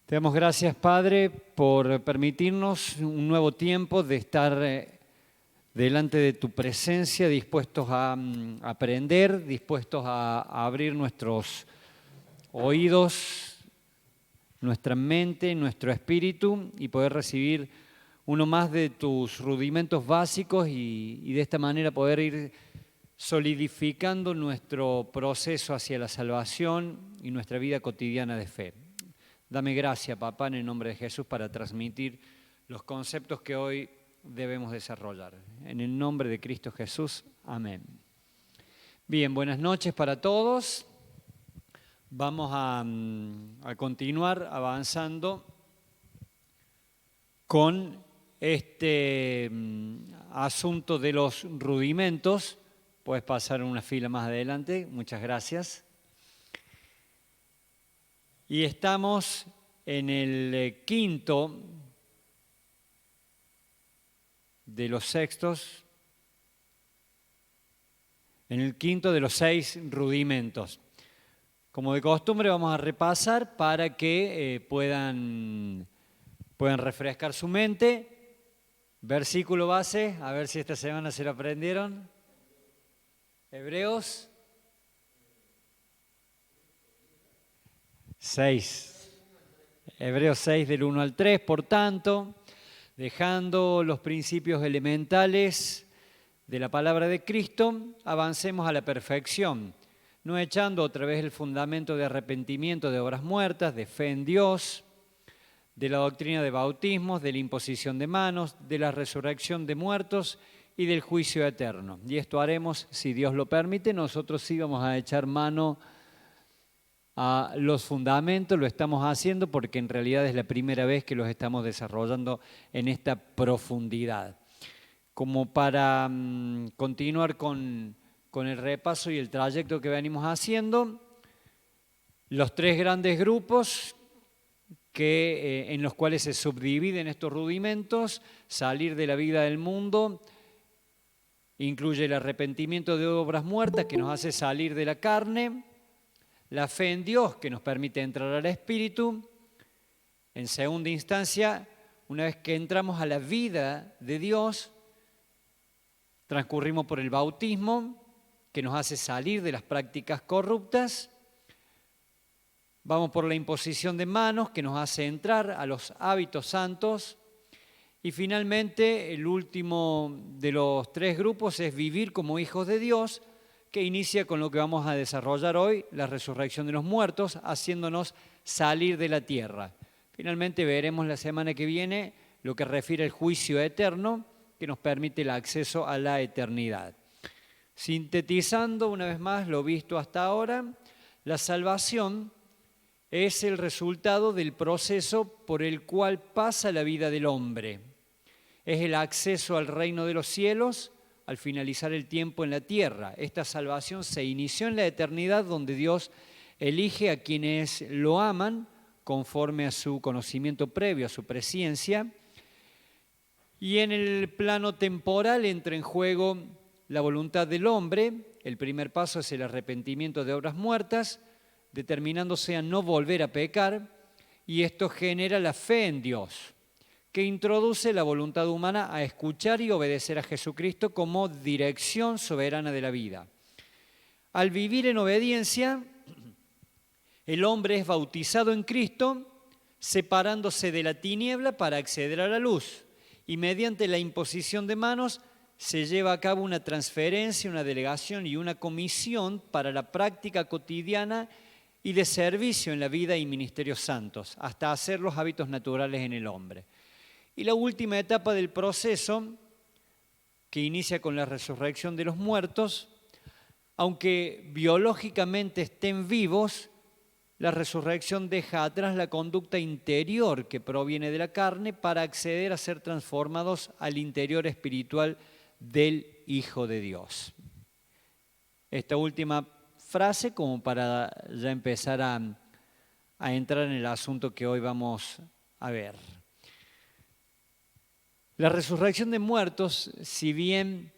Te damos gracias, Padre, por permitirnos un nuevo tiempo de estar delante de tu presencia, dispuestos a aprender, dispuestos a abrir nuestros oídos, nuestra mente, nuestro espíritu y poder recibir uno más de tus rudimentos básicos y de esta manera poder ir solidificando nuestro proceso hacia la salvación y nuestra vida cotidiana de fe. Dame gracia, papá, en el nombre de Jesús, para transmitir los conceptos que hoy debemos desarrollar. En el nombre de Cristo Jesús, amén. Bien, buenas noches para todos. Vamos a continuar avanzando con este asunto de los rudimentos. Puedes pasar una fila más adelante, muchas gracias. Y estamos en el quinto de los sextos, en el quinto de los 6 rudimentos. Como de costumbre vamos a repasar para que puedan refrescar su mente. Versículo base, a ver si esta semana se lo aprendieron. Hebreos 6. Hebreos 6 del 1 al 3, por tanto, dejando los principios elementales de la palabra de Cristo, avancemos a la perfección, no echando otra vez el fundamento de arrepentimiento de obras muertas, de fe en Dios, de la doctrina de bautismos, de la imposición de manos, de la resurrección de muertos y del juicio eterno. Y esto haremos, si Dios lo permite. Nosotros sí vamos a echar mano a los fundamentos, lo estamos haciendo porque en realidad es la primera vez que los estamos desarrollando en esta profundidad. Como para continuar con el repaso y el trayecto que venimos haciendo, los 3 grandes grupos en los cuales se subdividen estos rudimentos: salir de la vida del mundo, incluye el arrepentimiento de obras muertas que nos hace salir de la carne, la fe en Dios que nos permite entrar al Espíritu. En segunda instancia, una vez que entramos a la vida de Dios, transcurrimos por el bautismo que nos hace salir de las prácticas corruptas. Vamos por la imposición de manos que nos hace entrar a los hábitos santos. Y finalmente, el último de los 3 grupos es vivir como hijos de Dios, que inicia con lo que vamos a desarrollar hoy, la resurrección de los muertos, haciéndonos salir de la tierra. Finalmente veremos la semana que viene lo que refiere al juicio eterno, que nos permite el acceso a la eternidad. Sintetizando una vez más lo visto hasta ahora, la salvación es el resultado del proceso por el cual pasa la vida del hombre. Es el acceso al reino de los cielos al finalizar el tiempo en la tierra. Esta salvación se inició en la eternidad, donde Dios elige a quienes lo aman conforme a su conocimiento previo, a su presciencia. Y en el plano temporal entra en juego la voluntad del hombre. El primer paso es el arrepentimiento de obras muertas, determinándose a no volver a pecar, y esto genera la fe en Dios, que introduce la voluntad humana a escuchar y obedecer a Jesucristo como dirección soberana de la vida. Al vivir en obediencia, el hombre es bautizado en Cristo, separándose de la tiniebla para acceder a la luz, y mediante la imposición de manos se lleva a cabo una transferencia, una delegación y una comisión para la práctica cotidiana y de servicio en la vida y ministerios santos, hasta hacer los hábitos naturales en el hombre. Y la última etapa del proceso, que inicia con la resurrección de los muertos, aunque biológicamente estén vivos, la resurrección deja atrás la conducta interior que proviene de la carne para acceder a ser transformados al interior espiritual del Hijo de Dios. Esta última frase como para ya empezar a entrar en el asunto que hoy vamos a ver. La resurrección de muertos, si bien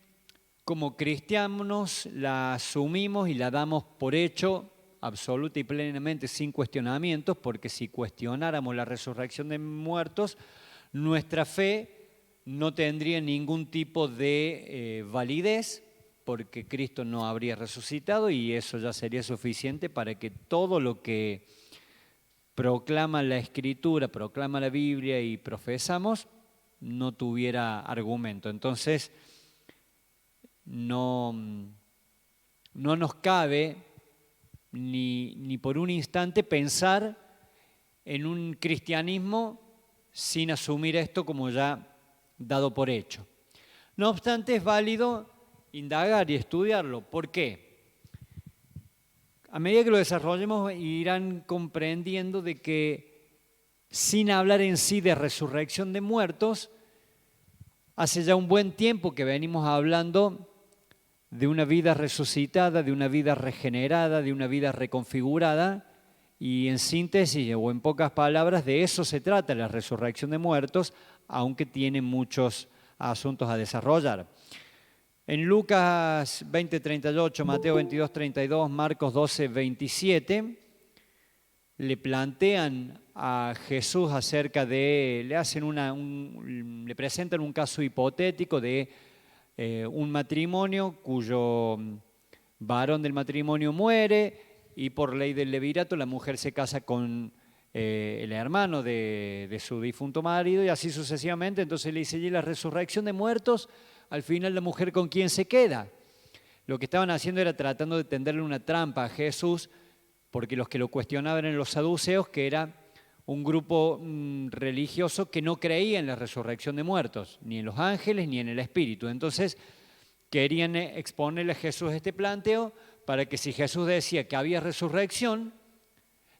como cristianos la asumimos y la damos por hecho absoluta y plenamente sin cuestionamientos, porque si cuestionáramos la resurrección de muertos, nuestra fe no tendría ningún tipo de validez, porque Cristo no habría resucitado y eso ya sería suficiente para que todo lo que proclama la Escritura, proclama la Biblia y profesamos, no tuviera argumento. Entonces, no nos cabe ni por un instante pensar en un cristianismo sin asumir esto como ya dado por hecho. No obstante, es válido indagar y estudiarlo. ¿Por qué? A medida que lo desarrollemos, irán comprendiendo de que sin hablar en sí de resurrección de muertos, hace ya un buen tiempo que venimos hablando de una vida resucitada, de una vida regenerada, de una vida reconfigurada, y en síntesis o en pocas palabras, de eso se trata la resurrección de muertos, aunque tiene muchos asuntos a desarrollar. En Lucas 20:38, Mateo 22:32, Marcos 12:27, le plantean a Jesús acerca de, le presentan un caso hipotético de un matrimonio cuyo varón del matrimonio muere y por ley del levirato la mujer se casa con el hermano de su difunto marido y así sucesivamente. Entonces le dice, ¿y la resurrección de muertos? Al final la mujer ¿con quién se queda? Lo que estaban haciendo era tratando de tenderle una trampa a Jesús, porque los que lo cuestionaban eran los saduceos, que era un grupo religioso que no creía en la resurrección de muertos, ni en los ángeles ni en el espíritu. Entonces querían exponerle a Jesús este planteo para que si Jesús decía que había resurrección,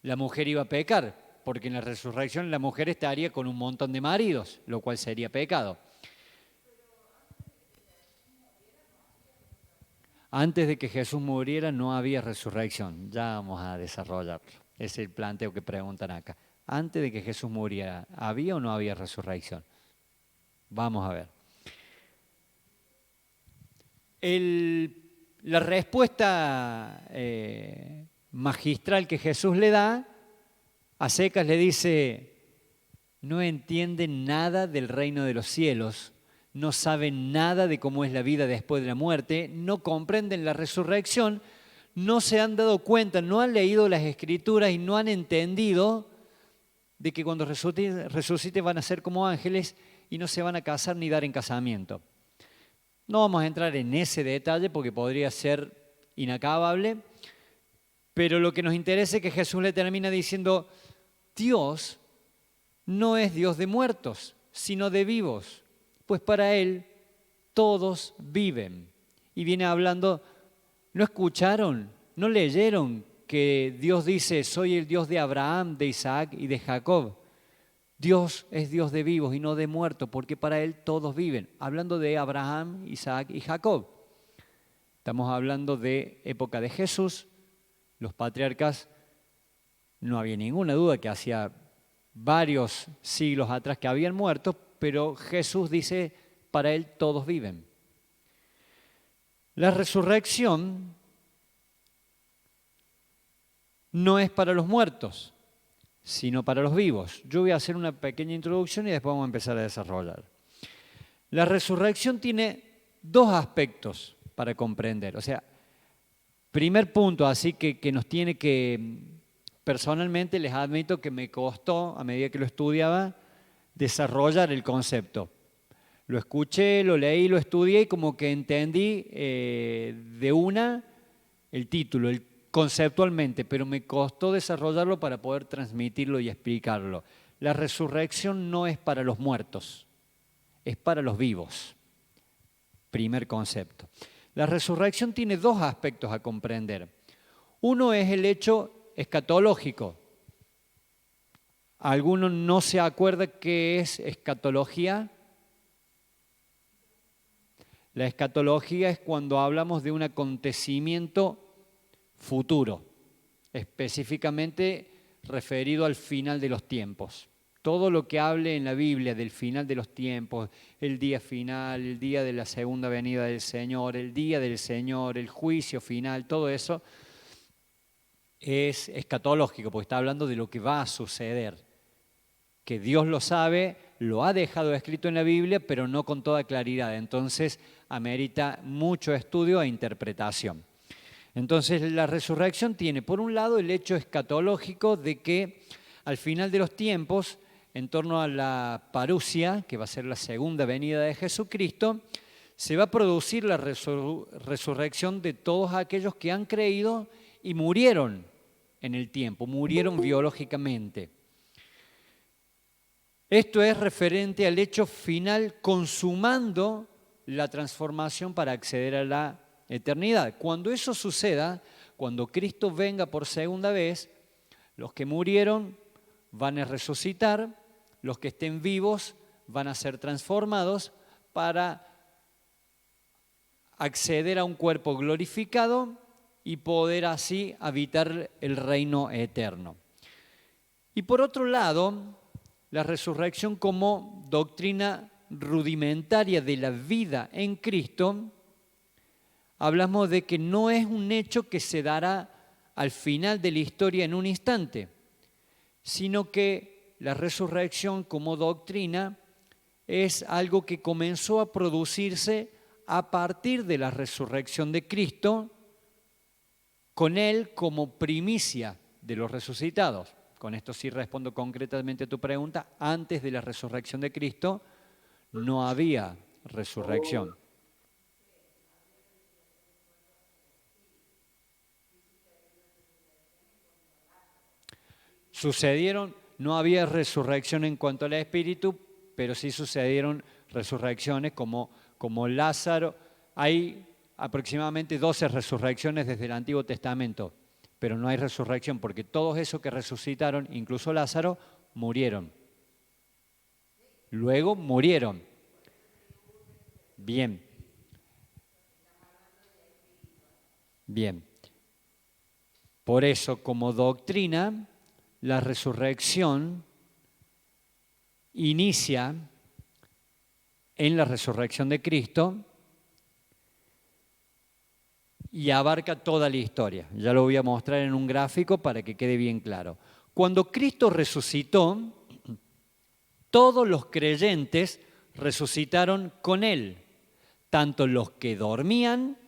la mujer iba a pecar, porque en la resurrección la mujer estaría con un montón de maridos, lo cual sería pecado. Antes de que Jesús muriera no había resurrección. Ya vamos a desarrollarlo. Es el planteo que preguntan acá. Antes de que Jesús muriera, ¿había o no había resurrección? Vamos a ver. La respuesta magistral que Jesús le da, a secas le dice, no entienden nada del reino de los cielos, no saben nada de cómo es la vida después de la muerte, no comprenden la resurrección, no se han dado cuenta, no han leído las Escrituras y no han entendido de que cuando resucite van a ser como ángeles y no se van a casar ni dar en casamiento. No vamos a entrar en ese detalle porque podría ser inacabable, pero lo que nos interesa es que Jesús le termina diciendo, Dios no es Dios de muertos, sino de vivos, pues para Él todos viven. Y viene hablando, ¿no escucharon? ¿No leyeron que Dios dice, soy el Dios de Abraham, de Isaac y de Jacob? Dios es Dios de vivos y no de muertos, porque para Él todos viven. Hablando de Abraham, Isaac y Jacob. Estamos hablando de época de Jesús. Los patriarcas, no había ninguna duda que hacía varios siglos atrás que habían muerto, pero Jesús dice, para Él todos viven. La resurrección no es para los muertos, sino para los vivos. Yo voy a hacer una pequeña introducción y después vamos a empezar a desarrollar. La resurrección tiene dos aspectos para comprender. O sea, primer punto, así que nos tiene que, personalmente les admito que me costó, a medida que lo estudiaba, desarrollar el concepto. Lo escuché, lo leí, lo estudié y como que entendí de una el título, conceptualmente, pero me costó desarrollarlo para poder transmitirlo y explicarlo. La resurrección no es para los muertos, es para los vivos. Primer concepto. La resurrección tiene dos aspectos a comprender. Uno es el hecho escatológico. ¿Alguno no se acuerda qué es escatología? La escatología es cuando hablamos de un acontecimiento futuro, específicamente referido al final de los tiempos. Todo lo que hable en la Biblia del final de los tiempos, el día final, el día de la segunda venida del Señor, el día del Señor, el juicio final, todo eso es escatológico, porque está hablando de lo que va a suceder, que Dios lo sabe, lo ha dejado escrito en la Biblia, pero no con toda claridad. Entonces, amerita mucho estudio e interpretación. Entonces, la resurrección tiene, por un lado, el hecho escatológico de que al final de los tiempos, en torno a la parusia, que va a ser la segunda venida de Jesucristo, se va a producir la resurrección de todos aquellos que han creído y murieron en el tiempo, murieron biológicamente. Esto es referente al hecho final, consumando la transformación para acceder a la eternidad. Cuando eso suceda, cuando Cristo venga por segunda vez, los que murieron van a resucitar, los que estén vivos van a ser transformados para acceder a un cuerpo glorificado y poder así habitar el reino eterno. Y por otro lado, la resurrección como doctrina rudimentaria de la vida en Cristo, hablamos de que no es un hecho que se dará al final de la historia en un instante, sino que la resurrección como doctrina es algo que comenzó a producirse a partir de la resurrección de Cristo, con Él como primicia de los resucitados. Con esto sí respondo concretamente a tu pregunta. Antes de la resurrección de Cristo no había resurrección. No había resurrección en cuanto al espíritu, pero sí sucedieron resurrecciones como Lázaro. Hay aproximadamente 12 resurrecciones desde el Antiguo Testamento, pero no hay resurrección porque todos esos que resucitaron, incluso Lázaro, murieron. Luego murieron. Bien. Bien. Por eso, como doctrina, la resurrección inicia en la resurrección de Cristo y abarca toda la historia. Ya lo voy a mostrar en un gráfico para que quede bien claro. Cuando Cristo resucitó, todos los creyentes resucitaron con Él, tanto los que dormían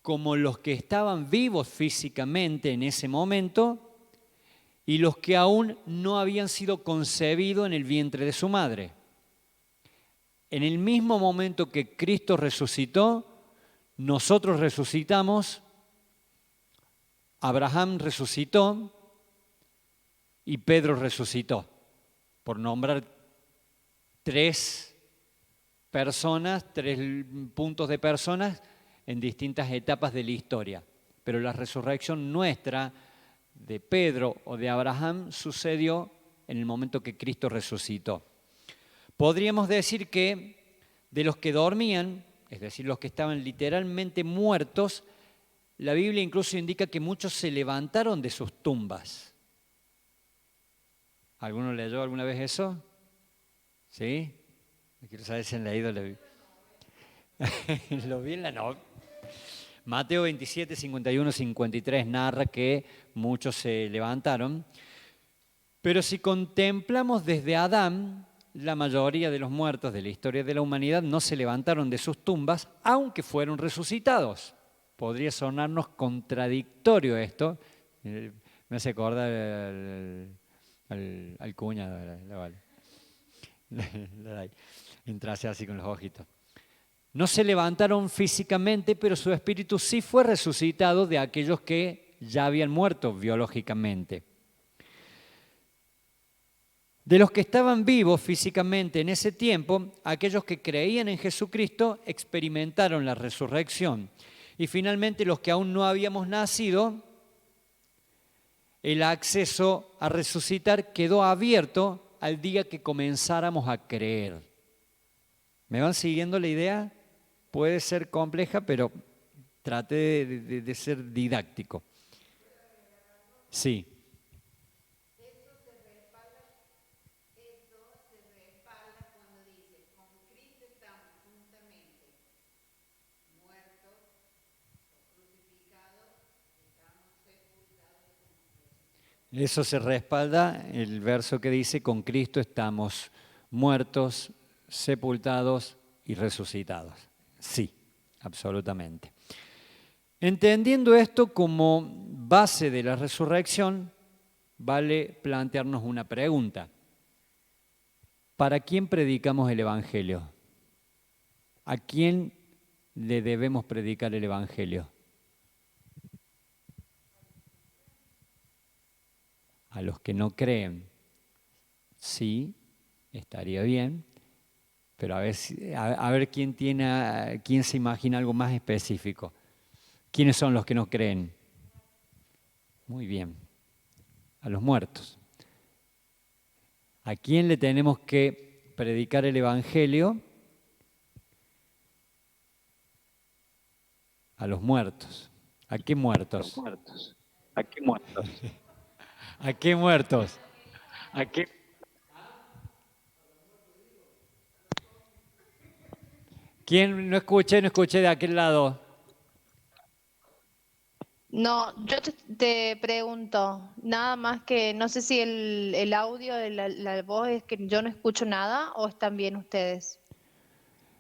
como los que estaban vivos físicamente en ese momento y los que aún no habían sido concebidos en el vientre de su madre. En el mismo momento que Cristo resucitó, nosotros resucitamos, Abraham resucitó y Pedro resucitó, por nombrar 3 personas, 3 puntos de personas en distintas etapas de la historia. Pero la resurrección nuestra de Pedro o de Abraham sucedió en el momento que Cristo resucitó. Podríamos decir que de los que dormían, es decir, los que estaban literalmente muertos, la Biblia incluso indica que muchos se levantaron de sus tumbas. ¿Alguno leyó alguna vez eso? ¿Sí? Quiero saber si han leído la Biblia. Lo vi en la novela. Mateo 27, 51, 53 narra que muchos se levantaron. Pero si contemplamos desde Adán, la mayoría de los muertos de la historia de la humanidad no se levantaron de sus tumbas, aunque fueron resucitados. Podría sonarnos contradictorio esto. Me hace acordar al cuñado. Entrase así con los ojitos. No se levantaron físicamente, pero su espíritu sí fue resucitado de aquellos que ya habían muerto biológicamente. De los que estaban vivos físicamente en ese tiempo, aquellos que creían en Jesucristo experimentaron la resurrección. Y finalmente los que aún no habíamos nacido, el acceso a resucitar quedó abierto al día que comenzáramos a creer. ¿Me van siguiendo la idea? Puede ser compleja, pero traté de ser didáctico. Sí. Eso se respalda el verso que dice, con Cristo estamos muertos, sepultados y resucitados. Sí, absolutamente. Entendiendo esto como base de la resurrección, vale plantearnos una pregunta. ¿Para quién predicamos el Evangelio? ¿A quién le debemos predicar el Evangelio? A los que no creen. Sí, estaría bien, pero a ver quién se imagina algo más específico. ¿Quiénes son los que no creen? Muy bien, a los muertos. ¿A quién le tenemos que predicar el Evangelio? A los muertos. ¿A qué muertos? A los muertos. ¿A qué muertos? ¿A qué muertos? ¿A qué? ¿Quién? No escuché de aquel lado. No, yo te pregunto, nada más que no sé si el audio de la voz es que yo no escucho nada o están bien ustedes.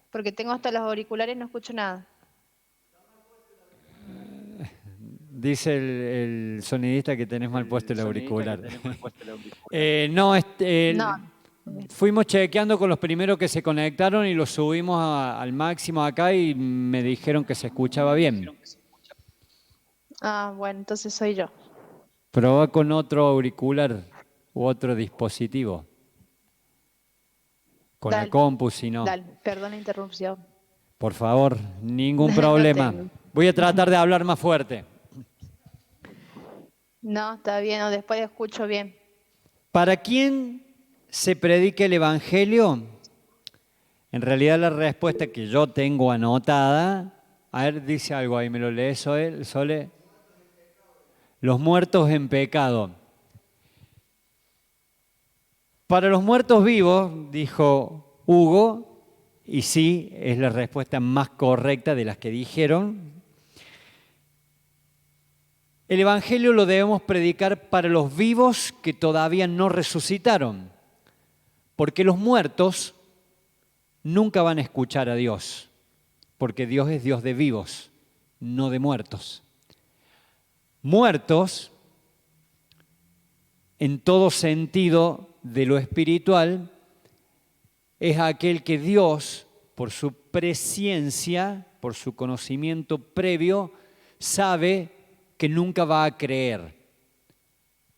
Porque tengo hasta los auriculares y no escucho nada. Dice el sonidista que tenés mal puesto el auricular. No. Fuimos chequeando con los primeros que se conectaron y los subimos al máximo acá y me dijeron que se escuchaba bien. Ah, bueno, entonces soy yo. Probá con otro auricular u otro dispositivo. Con la compu, si no. Dale, perdón la interrupción. Por favor, ningún problema. Voy a tratar de hablar más fuerte. No, está bien, no, después escucho bien. ¿Para quién se predica el Evangelio? En realidad la respuesta que yo tengo anotada, a ver, dice algo ahí, ¿me lo lees, Sole? Los muertos en pecado. Para los muertos vivos, dijo Hugo, y sí, es la respuesta más correcta de las que dijeron. El Evangelio lo debemos predicar para los vivos que todavía no resucitaron, porque los muertos nunca van a escuchar a Dios, porque Dios es Dios de vivos, no de muertos. Muertos, en todo sentido de lo espiritual, es aquel que Dios, por su presciencia, por su conocimiento previo, sabe que nunca va a creer.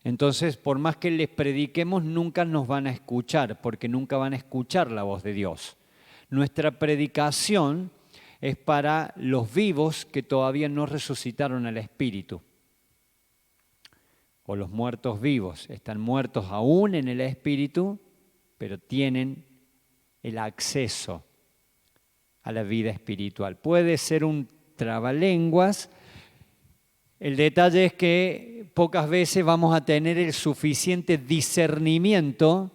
Entonces, por más que les prediquemos, nunca nos van a escuchar, porque nunca van a escuchar la voz de Dios. Nuestra predicación es para los vivos que todavía no resucitaron al Espíritu. O los muertos vivos, están muertos aún en el Espíritu, pero tienen el acceso a la vida espiritual. Puede ser un trabalenguas. El detalle es que pocas veces vamos a tener el suficiente discernimiento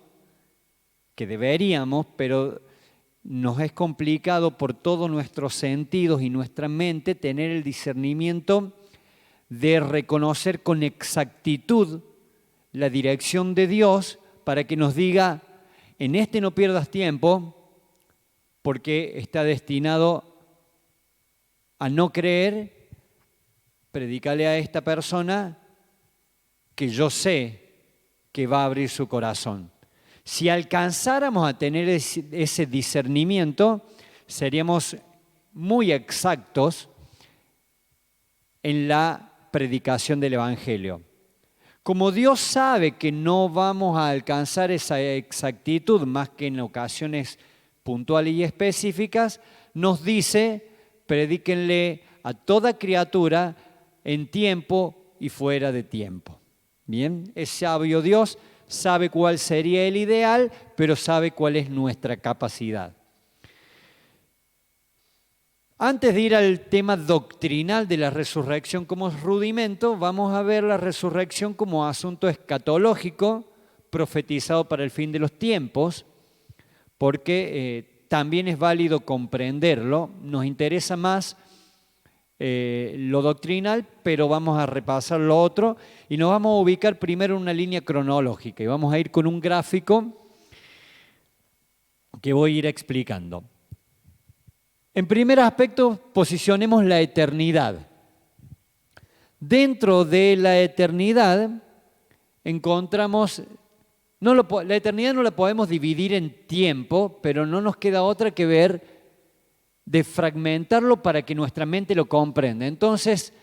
que deberíamos, pero nos es complicado por todos nuestros sentidos y nuestra mente tener el discernimiento de reconocer con exactitud la dirección de Dios para que nos diga, en este no pierdas tiempo porque está destinado a no creer. Predícale a esta persona que yo sé que va a abrir su corazón. Si alcanzáramos a tener ese discernimiento, seríamos muy exactos en la predicación del Evangelio. Como Dios sabe que no vamos a alcanzar esa exactitud más que en ocasiones puntuales y específicas, nos dice, predíquenle a toda criatura en tiempo y fuera de tiempo. Bien, es sabio Dios, sabe cuál sería el ideal, pero sabe cuál es nuestra capacidad. Antes de ir al tema doctrinal de la resurrección como rudimento, vamos a ver la resurrección como asunto escatológico, profetizado para el fin de los tiempos, porque también es válido comprenderlo. Nos interesa más lo doctrinal, pero vamos a repasar lo otro y nos vamos a ubicar primero en una línea cronológica y vamos a ir con un gráfico que voy a ir explicando. En primer aspecto, posicionemos la eternidad. Dentro de la eternidad encontramos, la eternidad no la podemos dividir en tiempo, pero no nos queda otra que ver de fragmentarlo para que nuestra mente lo comprenda. Entonces,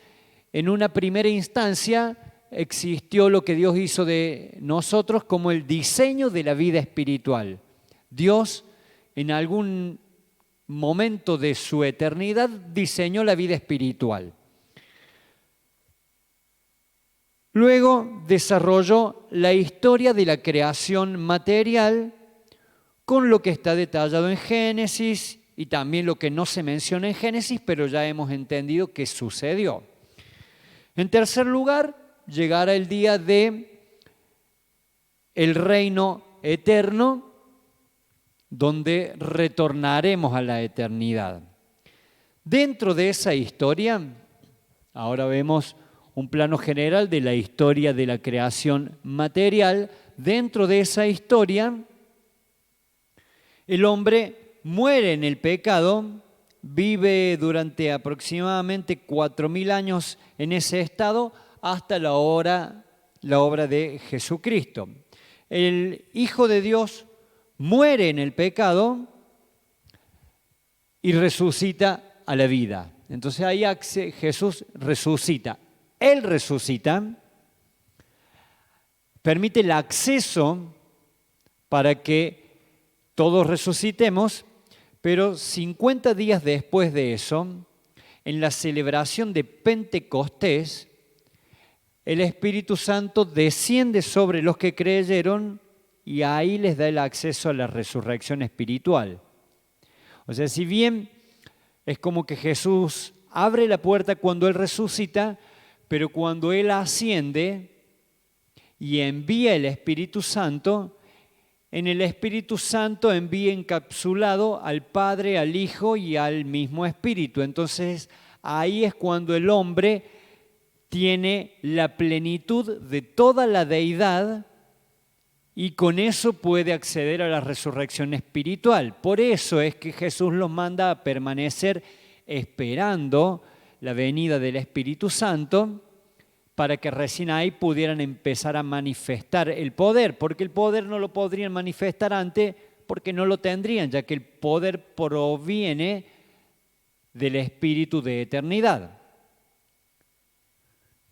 en una primera instancia existió lo que Dios hizo de nosotros como el diseño de la vida espiritual. Dios, en algún momento de su eternidad, diseñó la vida espiritual. Luego desarrolló la historia de la creación material con lo que está detallado en Génesis y también lo que no se menciona en Génesis, pero ya hemos entendido que sucedió. En tercer lugar, llegará el día de el reino eterno, donde retornaremos a la eternidad. Dentro de esa historia, ahora vemos un plano general de la historia de la creación material. Dentro de esa historia, el hombre muere en el pecado, vive durante aproximadamente 4.000 años en ese estado hasta la obra de Jesucristo. El Hijo de Dios muere en el pecado y resucita a la vida. Entonces ahí Jesús resucita. Él resucita, permite el acceso para que todos resucitemos, pero 50 días después de eso, en la celebración de Pentecostés, el Espíritu Santo desciende sobre los que creyeron y ahí les da el acceso a la resurrección espiritual. O sea, si bien es como que Jesús abre la puerta cuando Él resucita, pero cuando Él asciende y envía el Espíritu Santo, en el Espíritu Santo envía encapsulado al Padre, al Hijo y al mismo Espíritu. Entonces ahí es cuando el hombre tiene la plenitud de toda la deidad y con eso puede acceder a la resurrección espiritual. Por eso es que Jesús los manda a permanecer esperando la venida del Espíritu Santo para que recién ahí pudieran empezar a manifestar el poder, porque el poder no lo podrían manifestar antes porque no lo tendrían, ya que el poder proviene del Espíritu de eternidad.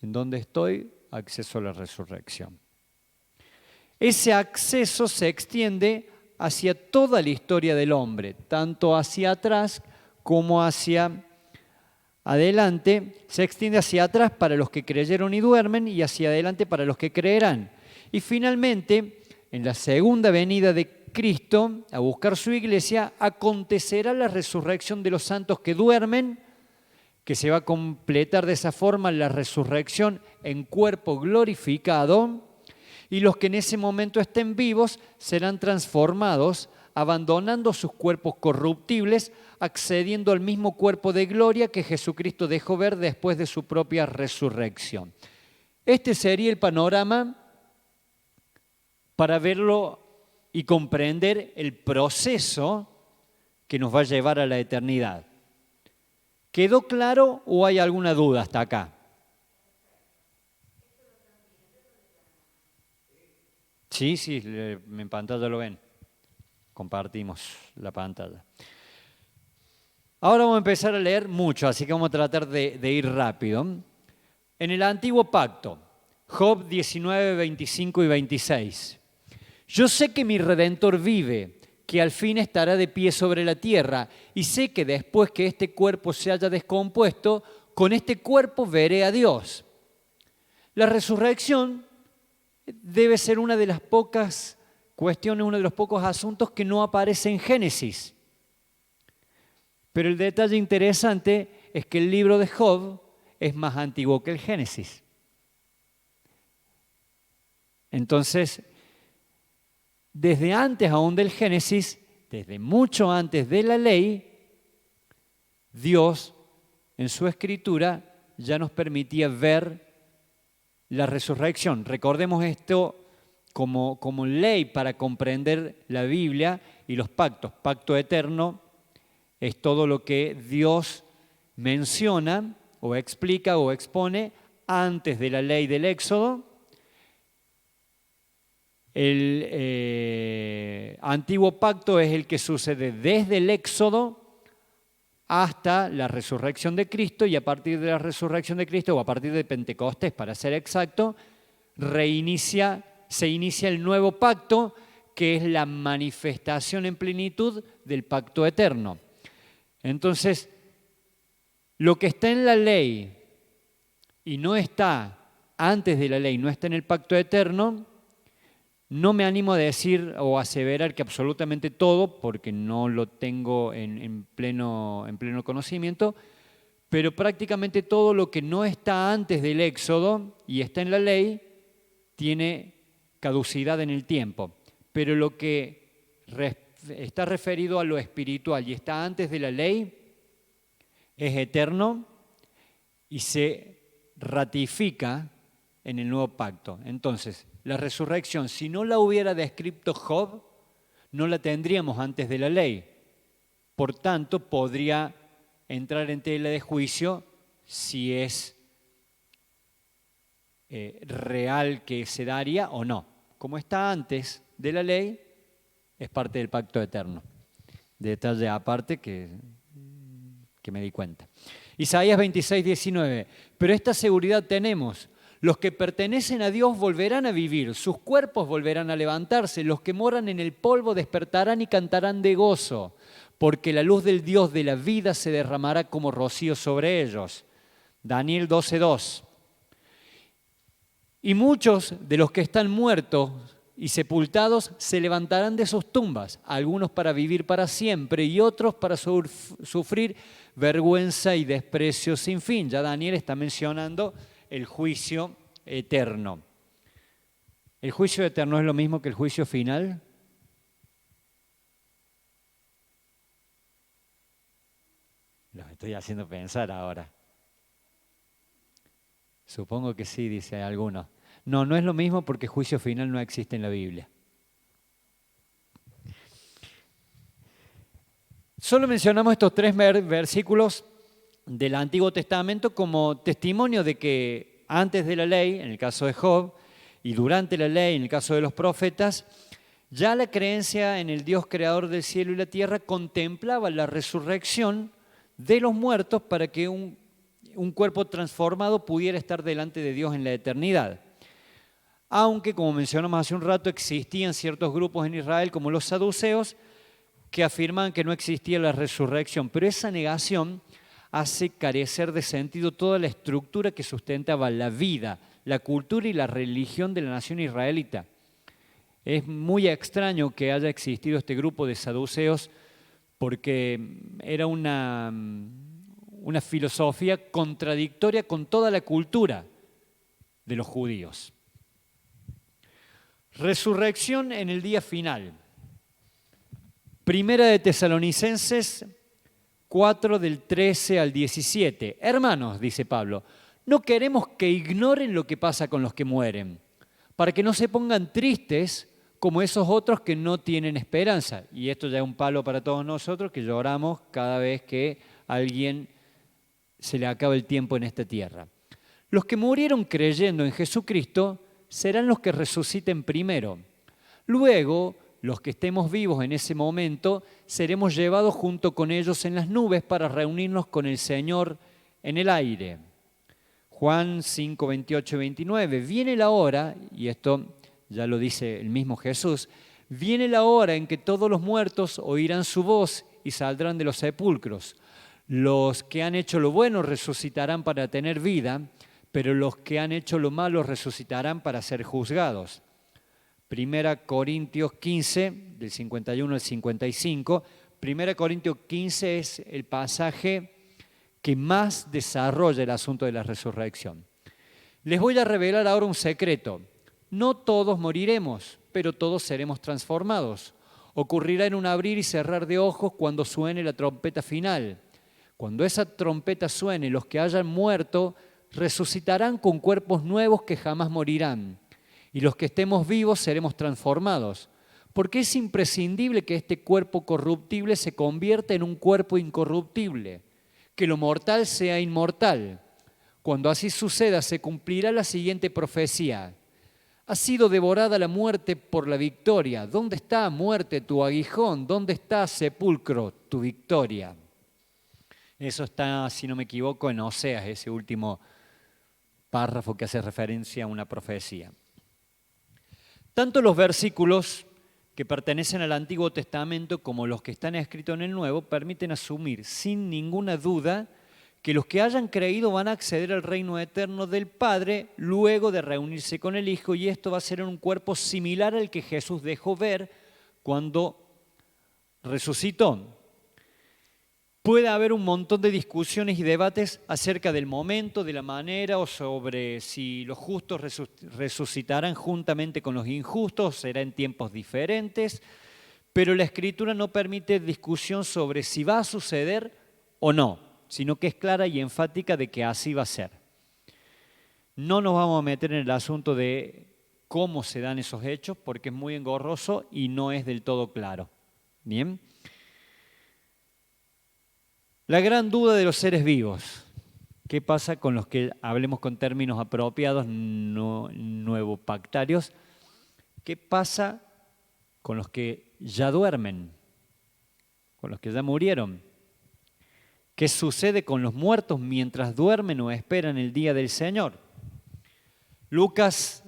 ¿En dónde estoy? Acceso a la resurrección. Ese acceso se extiende hacia toda la historia del hombre, tanto hacia atrás como hacia adelante. Se extiende hacia atrás para los que creyeron y duermen y hacia adelante para los que creerán. Y finalmente, en la segunda venida de Cristo, a buscar su iglesia, acontecerá la resurrección de los santos que duermen, que se va a completar de esa forma la resurrección en cuerpo glorificado, y los que en ese momento estén vivos serán transformados, abandonando sus cuerpos corruptibles, accediendo al mismo cuerpo de gloria que Jesucristo dejó ver después de su propia resurrección. Este sería el panorama para verlo y comprender el proceso que nos va a llevar a la eternidad. ¿Quedó claro o hay alguna duda hasta acá? Sí, en pantalla lo ven. Compartimos la pantalla. Ahora vamos a empezar a leer mucho, así que vamos a tratar de ir rápido. En el Antiguo Pacto, Job 19, 25 y 26. Yo sé que mi Redentor vive, que al fin estará de pie sobre la tierra, y sé que después que este cuerpo se haya descompuesto, con este cuerpo veré a Dios. La resurrección debe ser una de las pocas cuestiones, uno de los pocos asuntos que no aparece en Génesis. Pero el detalle interesante es que el libro de Job es más antiguo que el Génesis. Entonces, desde antes aún del Génesis, desde mucho antes de la ley, Dios en su escritura ya nos permitía ver la resurrección. Recordemos esto como ley para comprender la Biblia y los pactos. Pacto eterno es todo lo que Dios menciona o explica o expone antes de la ley del Éxodo. El antiguo pacto es el que sucede desde el Éxodo hasta la resurrección de Cristo, y a partir de la resurrección de Cristo, o a partir de Pentecostés, para ser exacto, se inicia el nuevo pacto, que es la manifestación en plenitud del pacto eterno. Entonces, lo que está en la ley y no está antes de la ley, no está en el pacto eterno, no me animo a decir o aseverar que absolutamente todo, porque no lo tengo en pleno conocimiento, pero prácticamente todo lo que no está antes del Éxodo y está en la ley tiene caducidad en el tiempo. Pero lo que está referido a lo espiritual y está antes de la ley es eterno y se ratifica en el nuevo pacto. Entonces, la resurrección, si no la hubiera descrito Job, no la tendríamos antes de la ley. Por tanto, podría entrar en tela de juicio si es real que se daría o no. Como está antes de la ley, es parte del pacto eterno. Detalle aparte que me di cuenta. Isaías 26, 19. Pero esta seguridad tenemos: los que pertenecen a Dios volverán a vivir, sus cuerpos volverán a levantarse, los que moran en el polvo despertarán y cantarán de gozo, porque la luz del Dios de la vida se derramará como rocío sobre ellos. Daniel 12:2. Y muchos de los que están muertos y sepultados se levantarán de sus tumbas, algunos para vivir para siempre y otros para sufrir vergüenza y desprecio sin fin. Ya Daniel está mencionando el juicio eterno. ¿El juicio eterno es lo mismo que el juicio final? Los estoy haciendo pensar ahora. Supongo que sí, dice alguno. No, no es lo mismo, porque juicio final no existe en la Biblia. Solo mencionamos estos 3 versículos del Antiguo Testamento como testimonio de que antes de la ley, en el caso de Job, y durante la ley, en el caso de los profetas, ya la creencia en el Dios creador del cielo y la tierra contemplaba la resurrección de los muertos para que un cuerpo transformado pudiera estar delante de Dios en la eternidad. Aunque, como mencionamos hace un rato, existían ciertos grupos en Israel, como los saduceos, que afirman que no existía la resurrección, pero esa negación hace carecer de sentido toda la estructura que sustentaba la vida, la cultura y la religión de la nación israelita. Es muy extraño que haya existido este grupo de saduceos, porque era una filosofía contradictoria con toda la cultura de los judíos. Resurrección en el día final. Primera de Tesalonicenses 4, del 13 al 17. Hermanos, dice Pablo, no queremos que ignoren lo que pasa con los que mueren, para que no se pongan tristes como esos otros que no tienen esperanza. Y esto ya es un palo para todos nosotros, que lloramos cada vez que a alguien se le acaba el tiempo en esta tierra. Los que murieron creyendo en Jesucristo serán los que resuciten primero. Luego, los que estemos vivos en ese momento, seremos llevados junto con ellos en las nubes para reunirnos con el Señor en el aire. Juan 5, 28 y 29. Viene la hora, y esto ya lo dice el mismo Jesús, viene la hora en que todos los muertos oirán su voz y saldrán de los sepulcros. Los que han hecho lo bueno resucitarán para tener vida, pero los que han hecho lo malo resucitarán para ser juzgados. Primera Corintios 15, del 51 al 55. Primera Corintios 15 es el pasaje que más desarrolla el asunto de la resurrección. Les voy a revelar ahora un secreto. No todos moriremos, pero todos seremos transformados. Ocurrirá en un abrir y cerrar de ojos cuando suene la trompeta final. Cuando esa trompeta suene, los que hayan muerto resucitarán con cuerpos nuevos que jamás morirán. Y los que estemos vivos seremos transformados. Porque es imprescindible que este cuerpo corruptible se convierta en un cuerpo incorruptible, que lo mortal sea inmortal. Cuando así suceda, se cumplirá la siguiente profecía. Ha sido devorada la muerte por la victoria. ¿Dónde está, muerte, tu aguijón? ¿Dónde está, sepulcro, tu victoria? Eso está, si no me equivoco, en Oseas, ese último párrafo que hace referencia a una profecía. Tanto los versículos que pertenecen al Antiguo Testamento como los que están escritos en el Nuevo permiten asumir sin ninguna duda que los que hayan creído van a acceder al reino eterno del Padre luego de reunirse con el Hijo, y esto va a ser en un cuerpo similar al que Jesús dejó ver cuando resucitó. Puede haber un montón de discusiones y debates acerca del momento, de la manera o sobre si los justos resucitarán juntamente con los injustos, será en tiempos diferentes, pero la Escritura no permite discusión sobre si va a suceder o no, sino que es clara y enfática de que así va a ser. No nos vamos a meter en el asunto de cómo se dan esos hechos porque es muy engorroso y no es del todo claro. ¿Bien? La gran duda de los seres vivos. ¿Qué pasa con los que, hablemos con términos apropiados, no nuevopactarios? ¿Qué pasa con los que ya duermen? Con los que ya murieron. ¿Qué sucede con los muertos mientras duermen o esperan el día del Señor? Lucas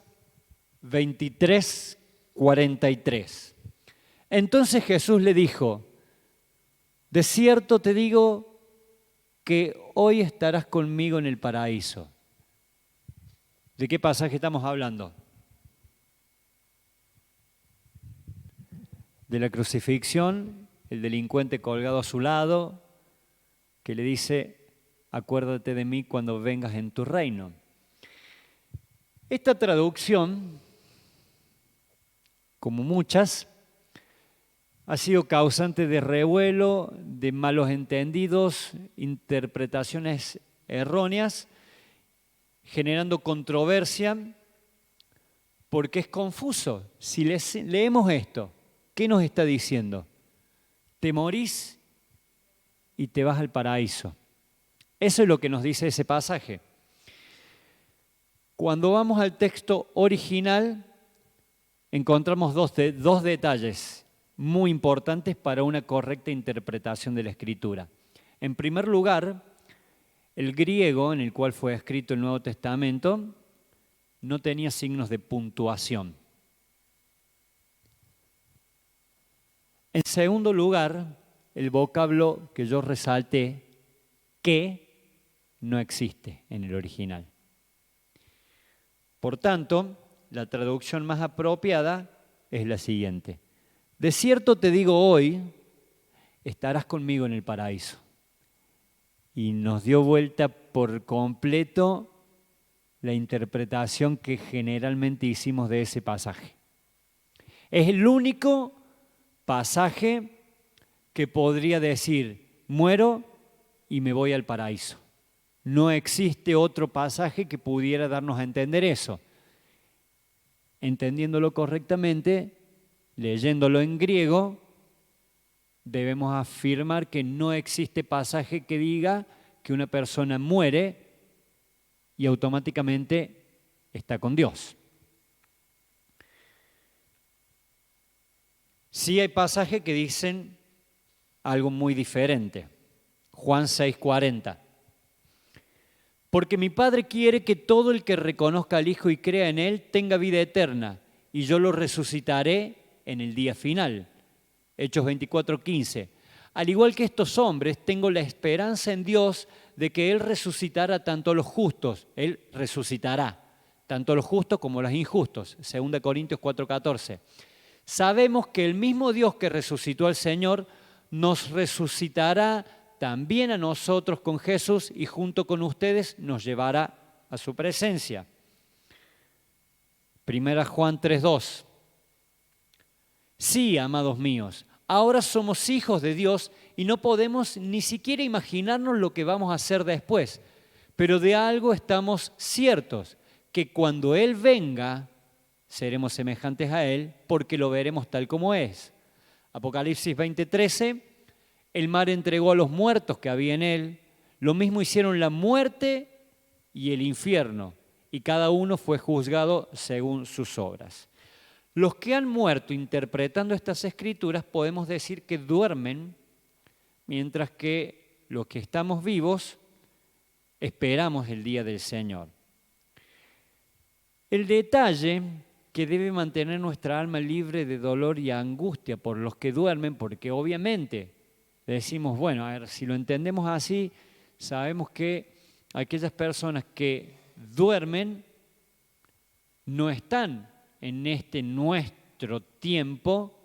23, 43. Entonces Jesús le dijo: de cierto te digo que hoy estarás conmigo en el paraíso. ¿De qué pasaje estamos hablando? De la crucifixión, el delincuente colgado a su lado, que le dice: acuérdate de mí cuando vengas en tu reino. Esta traducción, como muchas, ha sido causante de revuelo, de malos entendidos, interpretaciones erróneas, generando controversia, porque es confuso. Si leemos esto, ¿qué nos está diciendo? Te morís y te vas al paraíso. Eso es lo que nos dice ese pasaje. Cuando vamos al texto original, encontramos dos detalles muy importantes para una correcta interpretación de la Escritura. En primer lugar, el griego en el cual fue escrito el Nuevo Testamento no tenía signos de puntuación. En segundo lugar, el vocablo que yo resalté, que, no existe en el original. Por tanto, la traducción más apropiada es la siguiente: de cierto te digo hoy, estarás conmigo en el paraíso. Y nos dio vuelta por completo la interpretación que generalmente hicimos de ese pasaje. Es el único pasaje que podría decir: muero y me voy al paraíso. No existe otro pasaje que pudiera darnos a entender eso. Entendiéndolo correctamente, leyéndolo en griego, debemos afirmar que no existe pasaje que diga que una persona muere y automáticamente está con Dios. Sí hay pasajes que dicen algo muy diferente. Juan 6:40. Porque mi Padre quiere que todo el que reconozca al Hijo y crea en Él tenga vida eterna, y yo lo resucitaré en el día final. Hechos 24:15. Al igual que estos hombres, tengo la esperanza en Dios de que Él resucitará tanto a los justos, Él resucitará tanto a los justos como a los injustos. 2 Corintios 4:14. Sabemos que el mismo Dios que resucitó al Señor nos resucitará también a nosotros con Jesús y junto con ustedes nos llevará a su presencia. 1 Juan 3:2. Sí, amados míos, Ahora somos hijos de Dios y no podemos ni siquiera imaginarnos lo que vamos a hacer después. Pero de algo estamos ciertos, que cuando Él venga, seremos semejantes a Él porque lo veremos tal como es. Apocalipsis 20:13, el mar entregó a los muertos que había en Él, lo mismo hicieron la muerte y el infierno, y cada uno fue juzgado según sus obras. Los que han muerto interpretando estas escrituras podemos decir que duermen, mientras que los que estamos vivos esperamos el día del Señor. El detalle que debe mantener nuestra alma libre de dolor y angustia por los que duermen, porque obviamente decimos, bueno, a ver, si lo entendemos así, sabemos que aquellas personas que duermen no están en este nuestro tiempo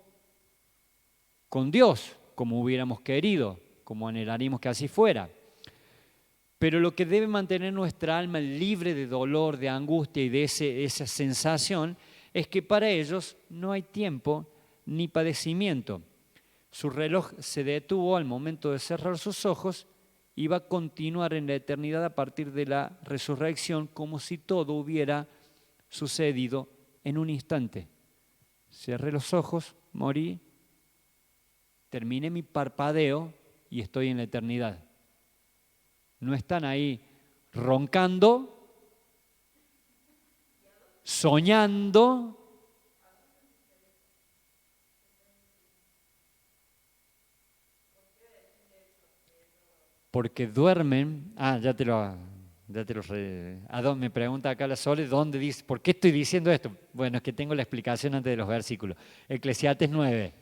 con Dios, como hubiéramos querido, como anhelaríamos que así fuera. Pero lo que debe mantener nuestra alma libre de dolor, de angustia y de esa sensación es que para ellos no hay tiempo ni padecimiento. Su reloj se detuvo al momento de cerrar sus ojos y va a continuar en la eternidad a partir de la resurrección, como si todo hubiera sucedido en un instante. Cerré los ojos, morí, terminé mi parpadeo y estoy en la eternidad. No están ahí roncando, soñando. Porque duermen. Me pregunta acá la Sole, ¿dónde dice? ¿Por qué estoy diciendo esto? Bueno, es que tengo la explicación antes de los versículos. Eclesiastés 9.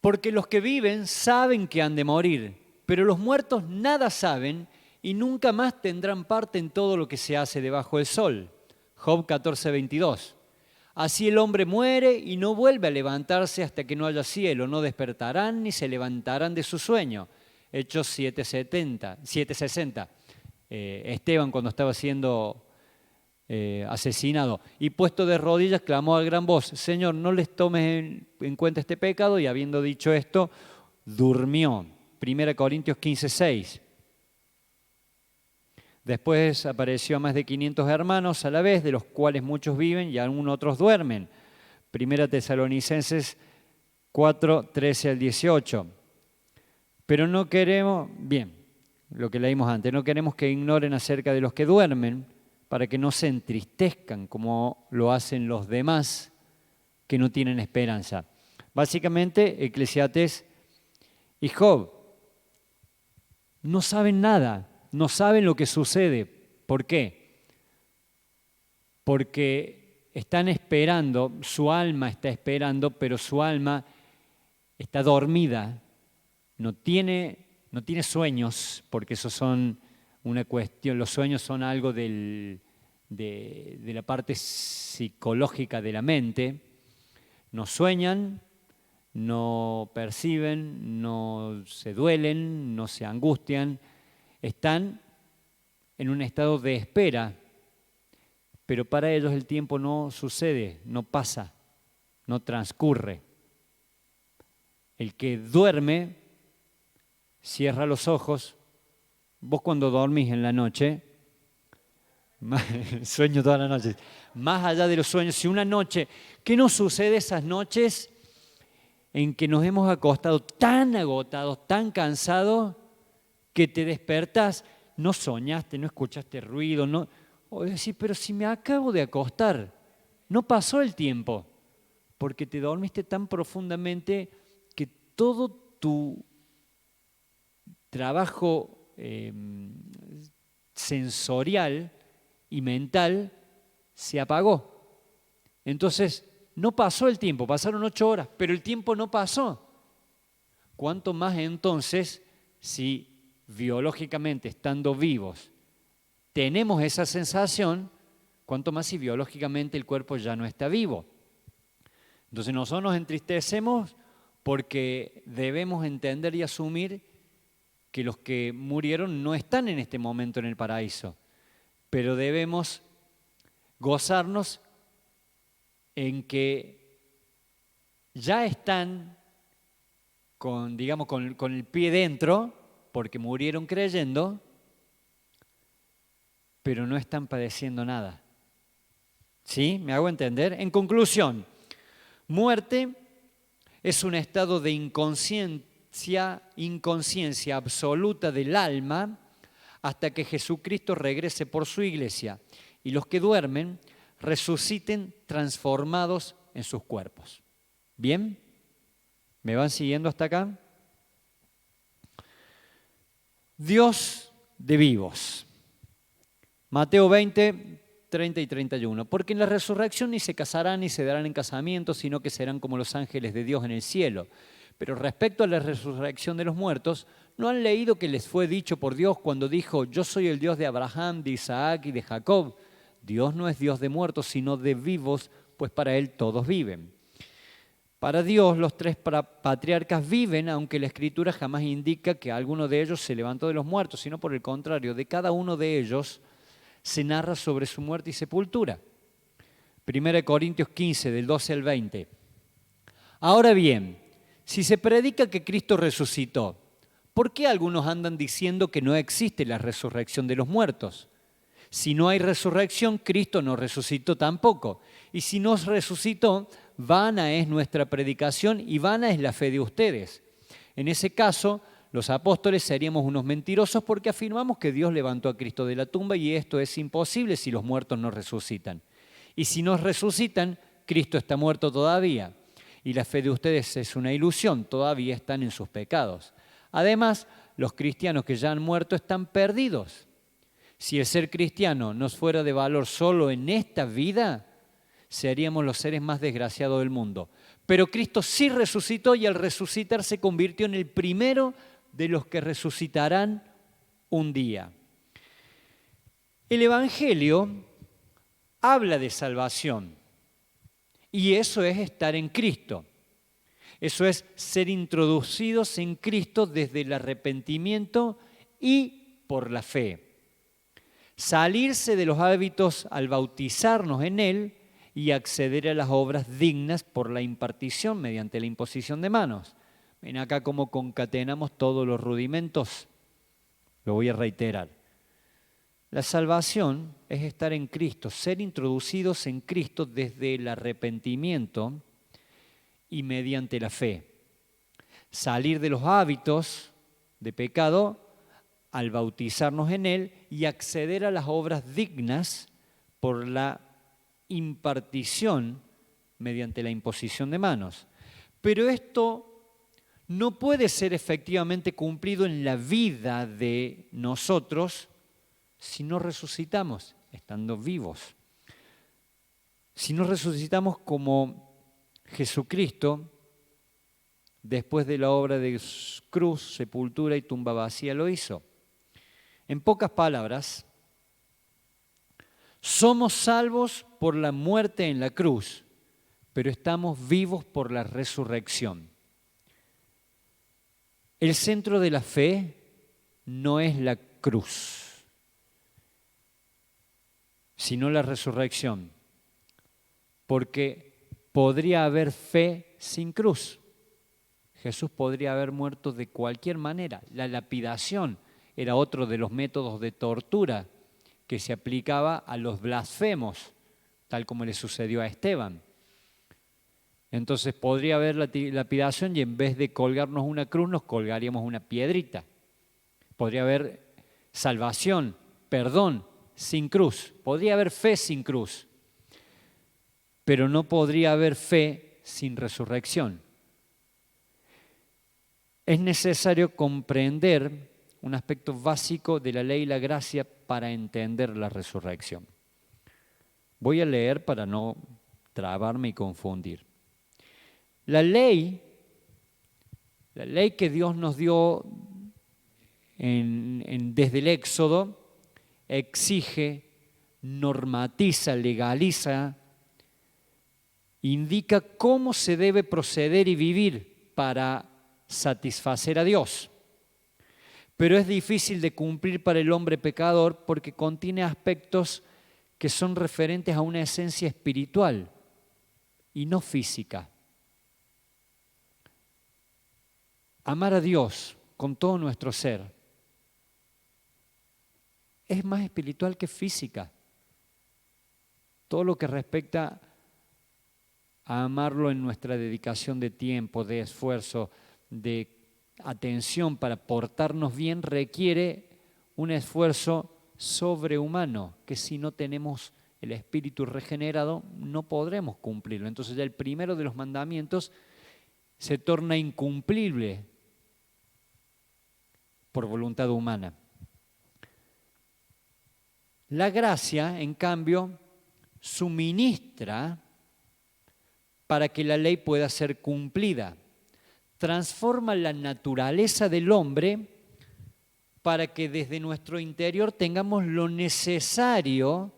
Porque los que viven saben que han de morir, pero los muertos nada saben y nunca más tendrán parte en todo lo que se hace debajo del sol. Job 14:22. Así el hombre muere y no vuelve a levantarse hasta que no haya cielo, no despertarán ni se levantarán de su sueño. Hechos 7:60. Esteban, cuando estaba siendo asesinado y puesto de rodillas, clamó a gran voz: Señor, no les tomes en cuenta este pecado, y habiendo dicho esto, durmió. 1 Corintios 15:6. Después apareció a más de 500 hermanos a la vez, de los cuales muchos viven y aún otros duermen. 1 Tesalonicenses 4:13 al 18. Pero no queremos, bien, lo que leímos antes, no queremos que ignoren acerca de los que duermen, para que no se entristezcan como lo hacen los demás que no tienen esperanza. Básicamente, Eclesiastés y Job no saben nada, no saben lo que sucede. ¿Por qué? Porque están esperando, su alma está esperando, pero su alma está dormida, no tiene sueños, porque esos son una cuestión, los sueños son algo de la parte psicológica de la mente. No sueñan, no perciben, no se duelen, no se angustian, están en un estado de espera, pero para ellos el tiempo no sucede, no pasa, no transcurre. El que duerme, cierra los ojos. Vos cuando dormís en la noche, sueño toda la noche, más allá de los sueños, si una noche, ¿qué nos sucede esas noches en que nos hemos acostado tan agotados, tan cansados, que te despertás, no soñaste, no escuchaste ruido, no, o decís, pero si me acabo de acostar, no pasó el tiempo, porque te dormiste tan profundamente que todo tu trabajo sensorial y mental se apagó. Entonces, no pasó el tiempo, pasaron 8 horas, pero el tiempo no pasó. ¿Cuánto más entonces si biológicamente, estando vivos, tenemos esa sensación, cuánto más si biológicamente el cuerpo ya no está vivo? Entonces nosotros nos entristecemos porque debemos entender y asumir que los que murieron no están en este momento en el paraíso, pero debemos gozarnos en que ya están con el pie dentro, porque murieron creyendo, pero no están padeciendo nada. ¿Sí? ¿Me hago entender? En conclusión, muerte es un estado de inconsciencia absoluta del alma hasta que Jesucristo regrese por su iglesia y los que duermen resuciten transformados en sus cuerpos. ¿Bien? ¿Me van siguiendo hasta acá? Dios de vivos. Mateo 20, 30 y 31. Porque en la resurrección ni se casarán ni se darán en casamiento, sino que serán como los ángeles de Dios en el cielo. Pero respecto a la resurrección de los muertos, ¿no han leído que les fue dicho por Dios cuando dijo: yo soy el Dios de Abraham, de Isaac y de Jacob? Dios no es Dios de muertos, sino de vivos, pues para Él todos viven. Para Dios los tres patriarcas viven, aunque la Escritura jamás indica que alguno de ellos se levantó de los muertos, sino por el contrario, de cada uno de ellos se narra sobre su muerte y sepultura. 1 Corintios 15, del 12 al 20. Ahora bien, si se predica que Cristo resucitó, ¿por qué algunos andan diciendo que no existe la resurrección de los muertos? Si no hay resurrección, Cristo no resucitó tampoco. Y si no resucitó, vana es nuestra predicación y vana es la fe de ustedes. En ese caso, los apóstoles seríamos unos mentirosos porque afirmamos que Dios levantó a Cristo de la tumba y esto es imposible si los muertos no resucitan. Y si no resucitan, Cristo está muerto todavía. Y la fe de ustedes es una ilusión, todavía están en sus pecados. Además, los cristianos que ya han muerto están perdidos. Si el ser cristiano nos fuera de valor solo en esta vida, seríamos los seres más desgraciados del mundo. Pero Cristo sí resucitó y al resucitar se convirtió en el primero de los que resucitarán un día. El Evangelio habla de salvación y eso es estar en Cristo. Eso es ser introducidos en Cristo desde el arrepentimiento y por la fe. Salirse de los hábitos al bautizarnos en Él y acceder a las obras dignas por la impartición mediante la imposición de manos. Ven acá cómo concatenamos todos los rudimentos. Lo voy a reiterar. La salvación es estar en Cristo, ser introducidos en Cristo desde el arrepentimiento y mediante la fe. Salir de los hábitos de pecado al bautizarnos en Él y acceder a las obras dignas por la impartición mediante la imposición de manos. Pero esto no puede ser efectivamente cumplido en la vida de nosotros si no resucitamos, estando vivos. Si no resucitamos como Jesucristo, después de la obra de cruz, sepultura y tumba vacía, lo hizo. En pocas palabras, somos salvos por la muerte en la cruz, pero estamos vivos por la resurrección. El centro de la fe no es la cruz, sino la resurrección, porque podría haber fe sin cruz. Jesús podría haber muerto de cualquier manera. La lapidación era otro de los métodos de tortura que se aplicaba a los blasfemos, tal como le sucedió a Esteban. Entonces podría haber lapidación y en vez de colgarnos una cruz nos colgaríamos una piedrita. Podría haber salvación, perdón, sin cruz. Podría haber fe sin cruz, pero no podría haber fe sin resurrección. Es necesario comprender un aspecto básico de la ley y la gracia para entender la resurrección. Voy a leer para no trabarme y confundir. La ley que Dios nos dio desde el Éxodo exige, normatiza, legaliza, indica cómo se debe proceder y vivir para satisfacer a Dios. Pero es difícil de cumplir para el hombre pecador porque contiene aspectos que son referentes a una esencia espiritual y no física. amar a Dios con todo nuestro ser es más espiritual que física. Todo lo que respecta a amarlo en nuestra dedicación de tiempo, de esfuerzo, de atención para portarnos bien, requiere un esfuerzo sobrehumano, que si no tenemos el espíritu regenerado no podremos cumplirlo. Entonces ya el primero de los mandamientos se torna incumplible por voluntad humana. La gracia, en cambio, suministra para que la ley pueda ser cumplida. Transforma la naturaleza del hombre para que desde nuestro interior tengamos lo necesario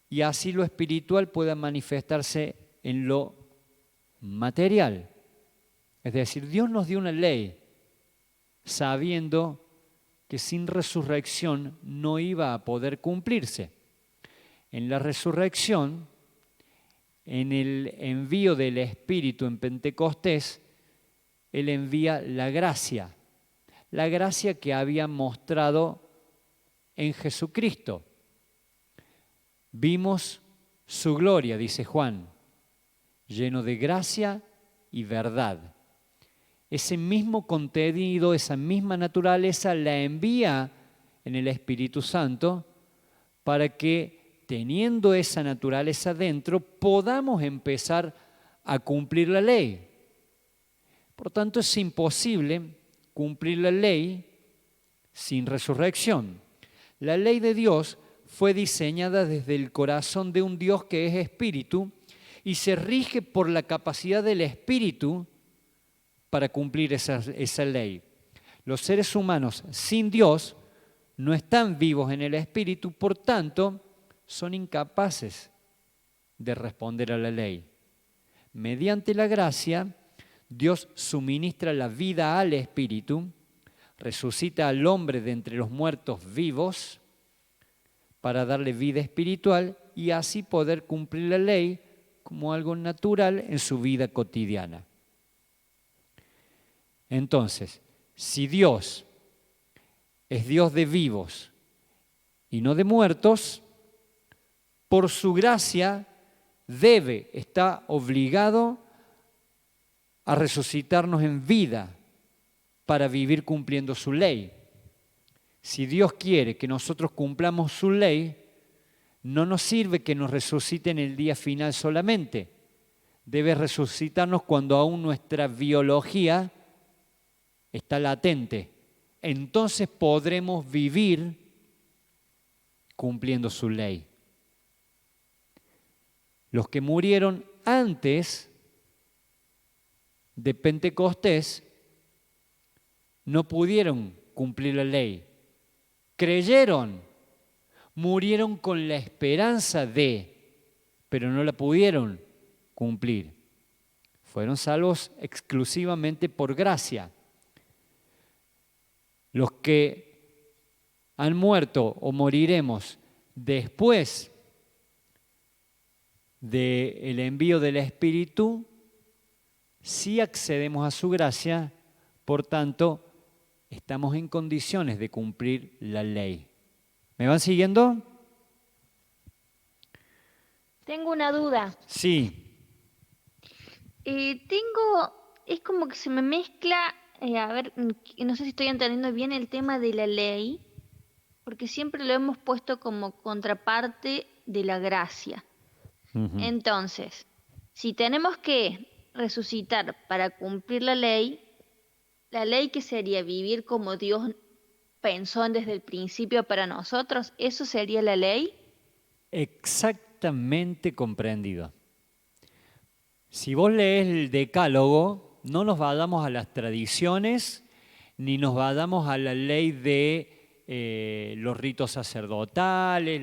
y así lo espiritual pueda manifestarse en lo material. Es decir, Dios nos dio una ley sabiendo que sin resurrección no iba a poder cumplirse. En la resurrección, en el envío del Espíritu en Pentecostés, Él envía la gracia que había mostrado en Jesucristo. Vimos su gloria, dice Juan, lleno de gracia y verdad. Ese mismo contenido, esa misma naturaleza la envía en el Espíritu Santo para que, teniendo esa naturaleza dentro, podamos empezar a cumplir la ley. Por tanto, es imposible cumplir la ley sin resurrección. La ley de Dios fue diseñada desde el corazón de un Dios que es espíritu y se rige por la capacidad del espíritu para cumplir esa ley. Los seres humanos sin Dios no están vivos en el espíritu, por tanto, son incapaces de responder a la ley. Mediante la gracia, Dios suministra la vida al espíritu, resucita al hombre de entre los muertos vivos para darle vida espiritual y así poder cumplir la ley como algo natural en su vida cotidiana. Entonces, si Dios es Dios de vivos y no de muertos, por su gracia está obligado a resucitarnos en vida para vivir cumpliendo su ley. Si Dios quiere que nosotros cumplamos su ley, no nos sirve que nos resucite en el día final solamente. Debe resucitarnos cuando aún nuestra biología está latente. Entonces podremos vivir cumpliendo su ley. Los que murieron antes de Pentecostés no pudieron cumplir la ley. Creyeron, murieron con la esperanza pero no la pudieron cumplir. Fueron salvos exclusivamente por gracia. Los que han muerto o moriremos después del envío del Espíritu, sí accedemos a su gracia, por tanto, estamos en condiciones de cumplir la ley. ¿Me van siguiendo? Tengo una duda. Sí. Es como que se me mezcla, no sé si estoy entendiendo bien el tema de la ley, porque siempre lo hemos puesto como contraparte de la gracia. Uh-huh. Entonces, si tenemos que resucitar para cumplir la ley que sería vivir como Dios pensó desde el principio para nosotros, ¿eso sería la ley? Exactamente comprendido. Si vos lees el Decálogo, no nos vayamos a las tradiciones, ni nos vayamos a la ley de los ritos sacerdotales,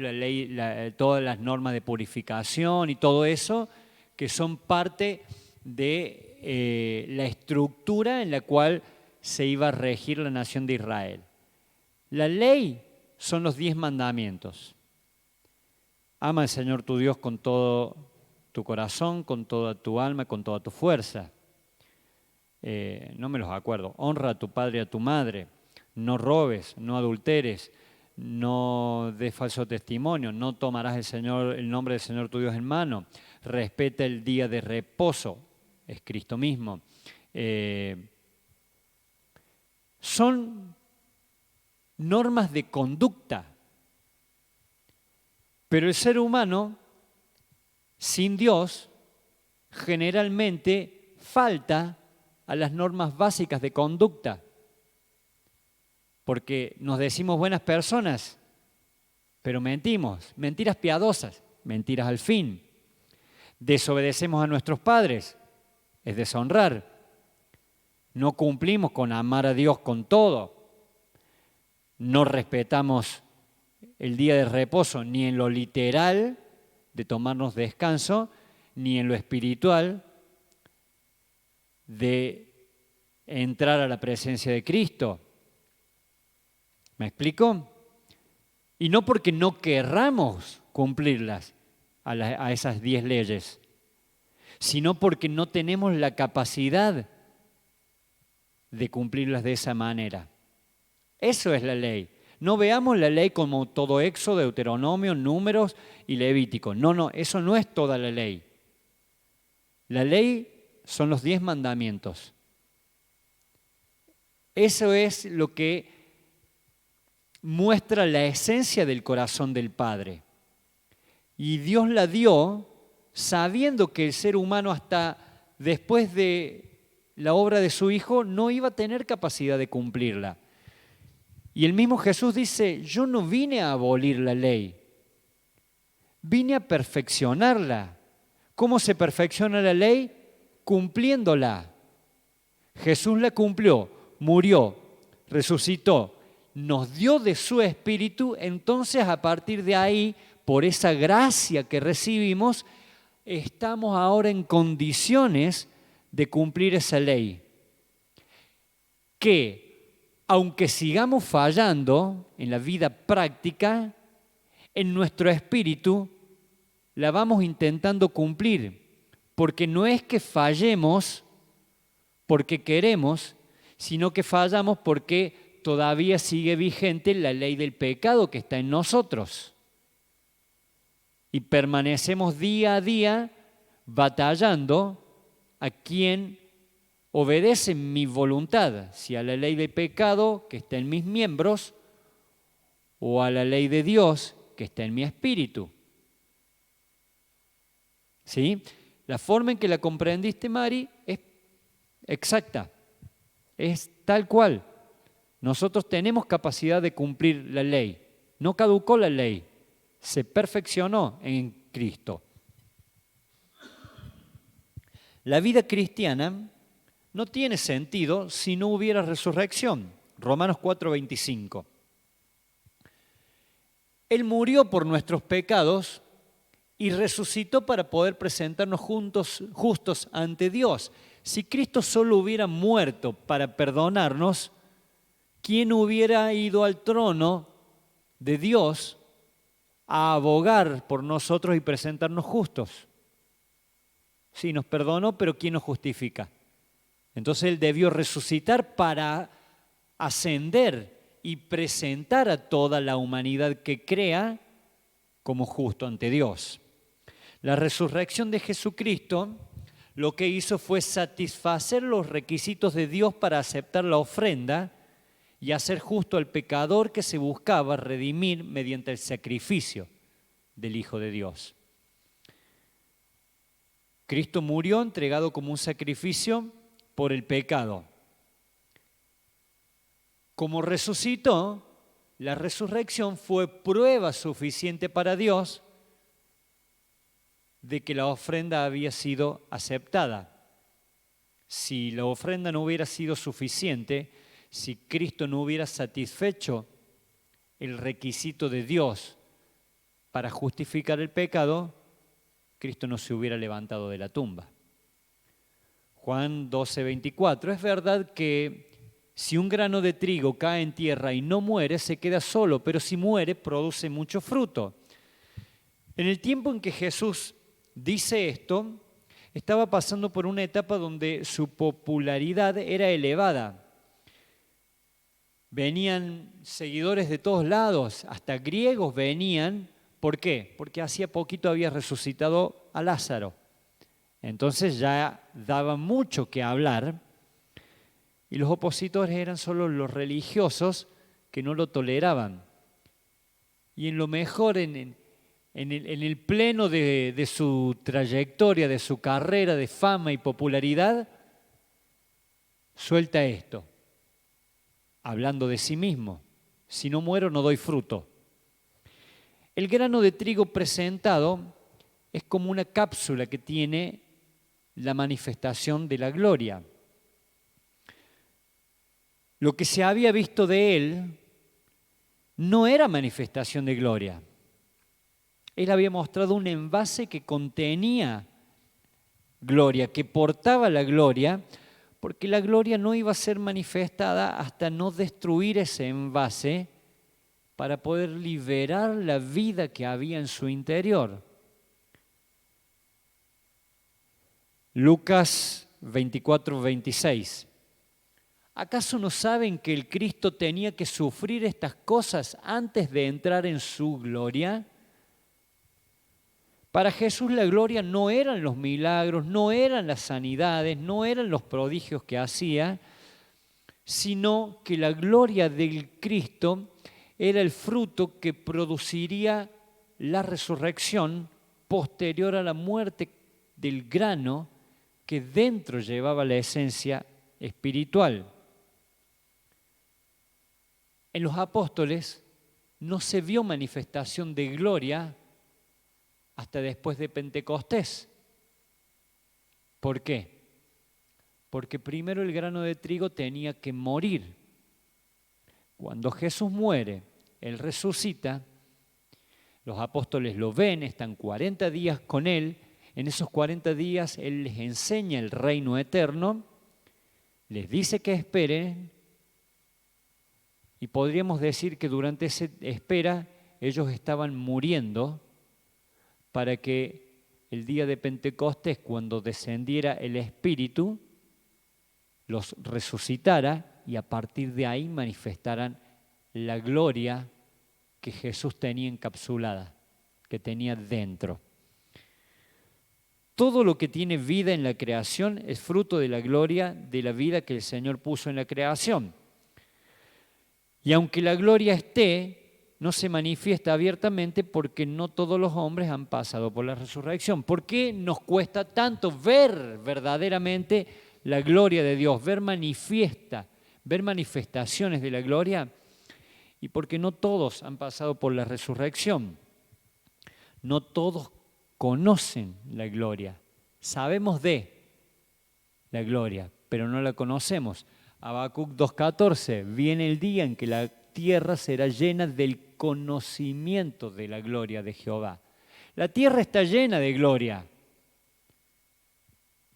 todas las normas de purificación y todo eso, que son parte de la estructura en la cual se iba a regir la nación de Israel. La ley son los 10 mandamientos. Ama al Señor tu Dios con todo tu corazón, con toda tu alma, con toda tu fuerza. no me los acuerdo, honra a tu padre y a tu madre, no robes, no adulteres, no des falso testimonio, no tomarás el nombre del Señor tu Dios en mano, respeta el día de reposo, es Cristo mismo. Son normas de conducta, pero el ser humano sin Dios generalmente falta a las normas básicas de conducta, porque nos decimos buenas personas, pero mentimos, mentiras piadosas, mentiras al fin. Desobedecemos a nuestros padres, es deshonrar. No cumplimos con amar a Dios con todo. No respetamos el día de reposo, ni en lo literal de tomarnos descanso, ni en lo espiritual de entrar a la presencia de Cristo. ¿Me explico? Y no porque no querramos cumplirlas a esas 10 leyes, sino porque no tenemos la capacidad de cumplirlas de esa manera. Eso es la ley. No veamos la ley como todo Éxodo, Deuteronomio, Números y Levítico. No, eso no es toda la ley. La ley son los 10 mandamientos. Eso es lo que muestra la esencia del corazón del Padre. Y Dios la dio sabiendo que el ser humano hasta después de la obra de su Hijo no iba a tener capacidad de cumplirla. Y el mismo Jesús dice, yo no vine a abolir la ley, vine a perfeccionarla. ¿Cómo se perfecciona la ley? Cumpliéndola. Jesús la cumplió, murió, resucitó, nos dio de su Espíritu, entonces a partir de ahí, por esa gracia que recibimos, estamos ahora en condiciones de cumplir esa ley. Que, aunque sigamos fallando en la vida práctica, en nuestro espíritu la vamos intentando cumplir, porque no es que fallemos porque queremos, sino que fallamos porque todavía sigue vigente la ley del pecado que está en nosotros. Y permanecemos día a día batallando a quien obedece mi voluntad, si a la ley del pecado que está en mis miembros o a la ley de Dios que está en mi espíritu. ¿Sí? La forma en que la comprendiste, Mari, es exacta, es tal cual. Nosotros tenemos capacidad de cumplir la ley. No caducó la ley, se perfeccionó en Cristo. La vida cristiana no tiene sentido si no hubiera resurrección. Romanos 4:25. Él murió por nuestros pecados y resucitó para poder presentarnos justos ante Dios. Si Cristo solo hubiera muerto para perdonarnos, ¿quién hubiera ido al trono de Dios a abogar por nosotros y presentarnos justos? Sí, nos perdonó, pero ¿quién nos justifica? Entonces Él debió resucitar para ascender y presentar a toda la humanidad que crea como justo ante Dios. La resurrección de Jesucristo lo que hizo fue satisfacer los requisitos de Dios para aceptar la ofrenda y hacer justo al pecador que se buscaba redimir mediante el sacrificio del Hijo de Dios. Cristo murió entregado como un sacrificio por el pecado. Como resucitó, la resurrección fue prueba suficiente para Dios de que la ofrenda había sido aceptada. Si la ofrenda no hubiera sido suficiente, si Cristo no hubiera satisfecho el requisito de Dios para justificar el pecado, Cristo no se hubiera levantado de la tumba. Juan 12:24, es verdad que si un grano de trigo cae en tierra y no muere, se queda solo, pero si muere, produce mucho fruto. En el tiempo en que Jesús dice esto, estaba pasando por una etapa donde su popularidad era elevada. Venían seguidores de todos lados, hasta griegos venían. ¿Por qué? Porque hacía poquito había resucitado a Lázaro. Entonces ya daba mucho que hablar y los opositores eran solo los religiosos que no lo toleraban. Y en lo mejor, en el pleno de su trayectoria, de su carrera de fama y popularidad, suelta esto, hablando de sí mismo: si no muero no doy fruto. El grano de trigo presentado es como una cápsula que tiene la manifestación de la gloria. Lo que se había visto de él no era manifestación de gloria. Él había mostrado un envase que contenía gloria, que portaba la gloria, porque la gloria no iba a ser manifestada hasta no destruir ese envase para poder liberar la vida que había en su interior. Lucas 24:26. ¿Acaso no saben que el Cristo tenía que sufrir estas cosas antes de entrar en su gloria? Para Jesús la gloria no eran los milagros, no eran las sanidades, no eran los prodigios que hacía, sino que la gloria del Cristo era el fruto que produciría la resurrección posterior a la muerte del grano que dentro llevaba la esencia espiritual. En los apóstoles no se vio manifestación de gloria hasta después de Pentecostés. ¿Por qué? Porque primero el grano de trigo tenía que morir. Cuando Jesús muere, Él resucita, los apóstoles lo ven, están 40 días con Él. En esos 40 días Él les enseña el reino eterno, les dice que esperen, y podríamos decir que durante esa espera ellos estaban muriendo para que el día de Pentecostés, cuando descendiera el Espíritu, los resucitara y a partir de ahí manifestaran la gloria que Jesús tenía encapsulada, que tenía dentro. Todo lo que tiene vida en la creación es fruto de la gloria de la vida que el Señor puso en la creación. Y aunque la gloria esté, no se manifiesta abiertamente porque no todos los hombres han pasado por la resurrección. ¿Por qué nos cuesta tanto ver verdaderamente la gloria de Dios, ver manifestaciones de la gloria? Y porque no todos han pasado por la resurrección. No todos conocen la gloria. Sabemos de la gloria, pero no la conocemos. Habacuc 2:14, viene el día en que la tierra será llena del conocimiento de la gloria de Jehová. La tierra está llena de gloria,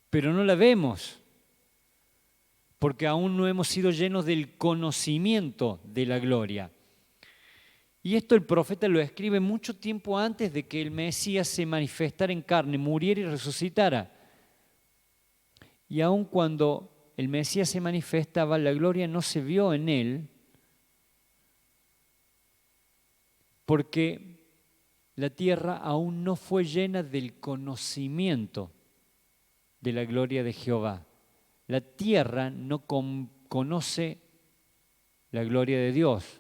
pero no la vemos, porque aún no hemos sido llenos del conocimiento de la gloria. Y esto el profeta lo escribe mucho tiempo antes de que el Mesías se manifestara en carne, muriera y resucitara. Y aun cuando el Mesías se manifestaba, la gloria no se vio en él, porque la tierra aún no fue llena del conocimiento de la gloria de Jehová. La tierra no conoce la gloria de Dios.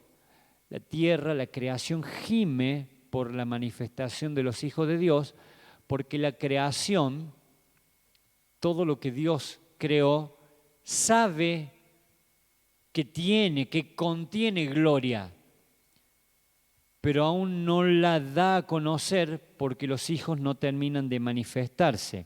La tierra, la creación, gime por la manifestación de los hijos de Dios, porque la creación, todo lo que Dios creó, sabe que contiene gloria, pero aún no la da a conocer porque los hijos no terminan de manifestarse.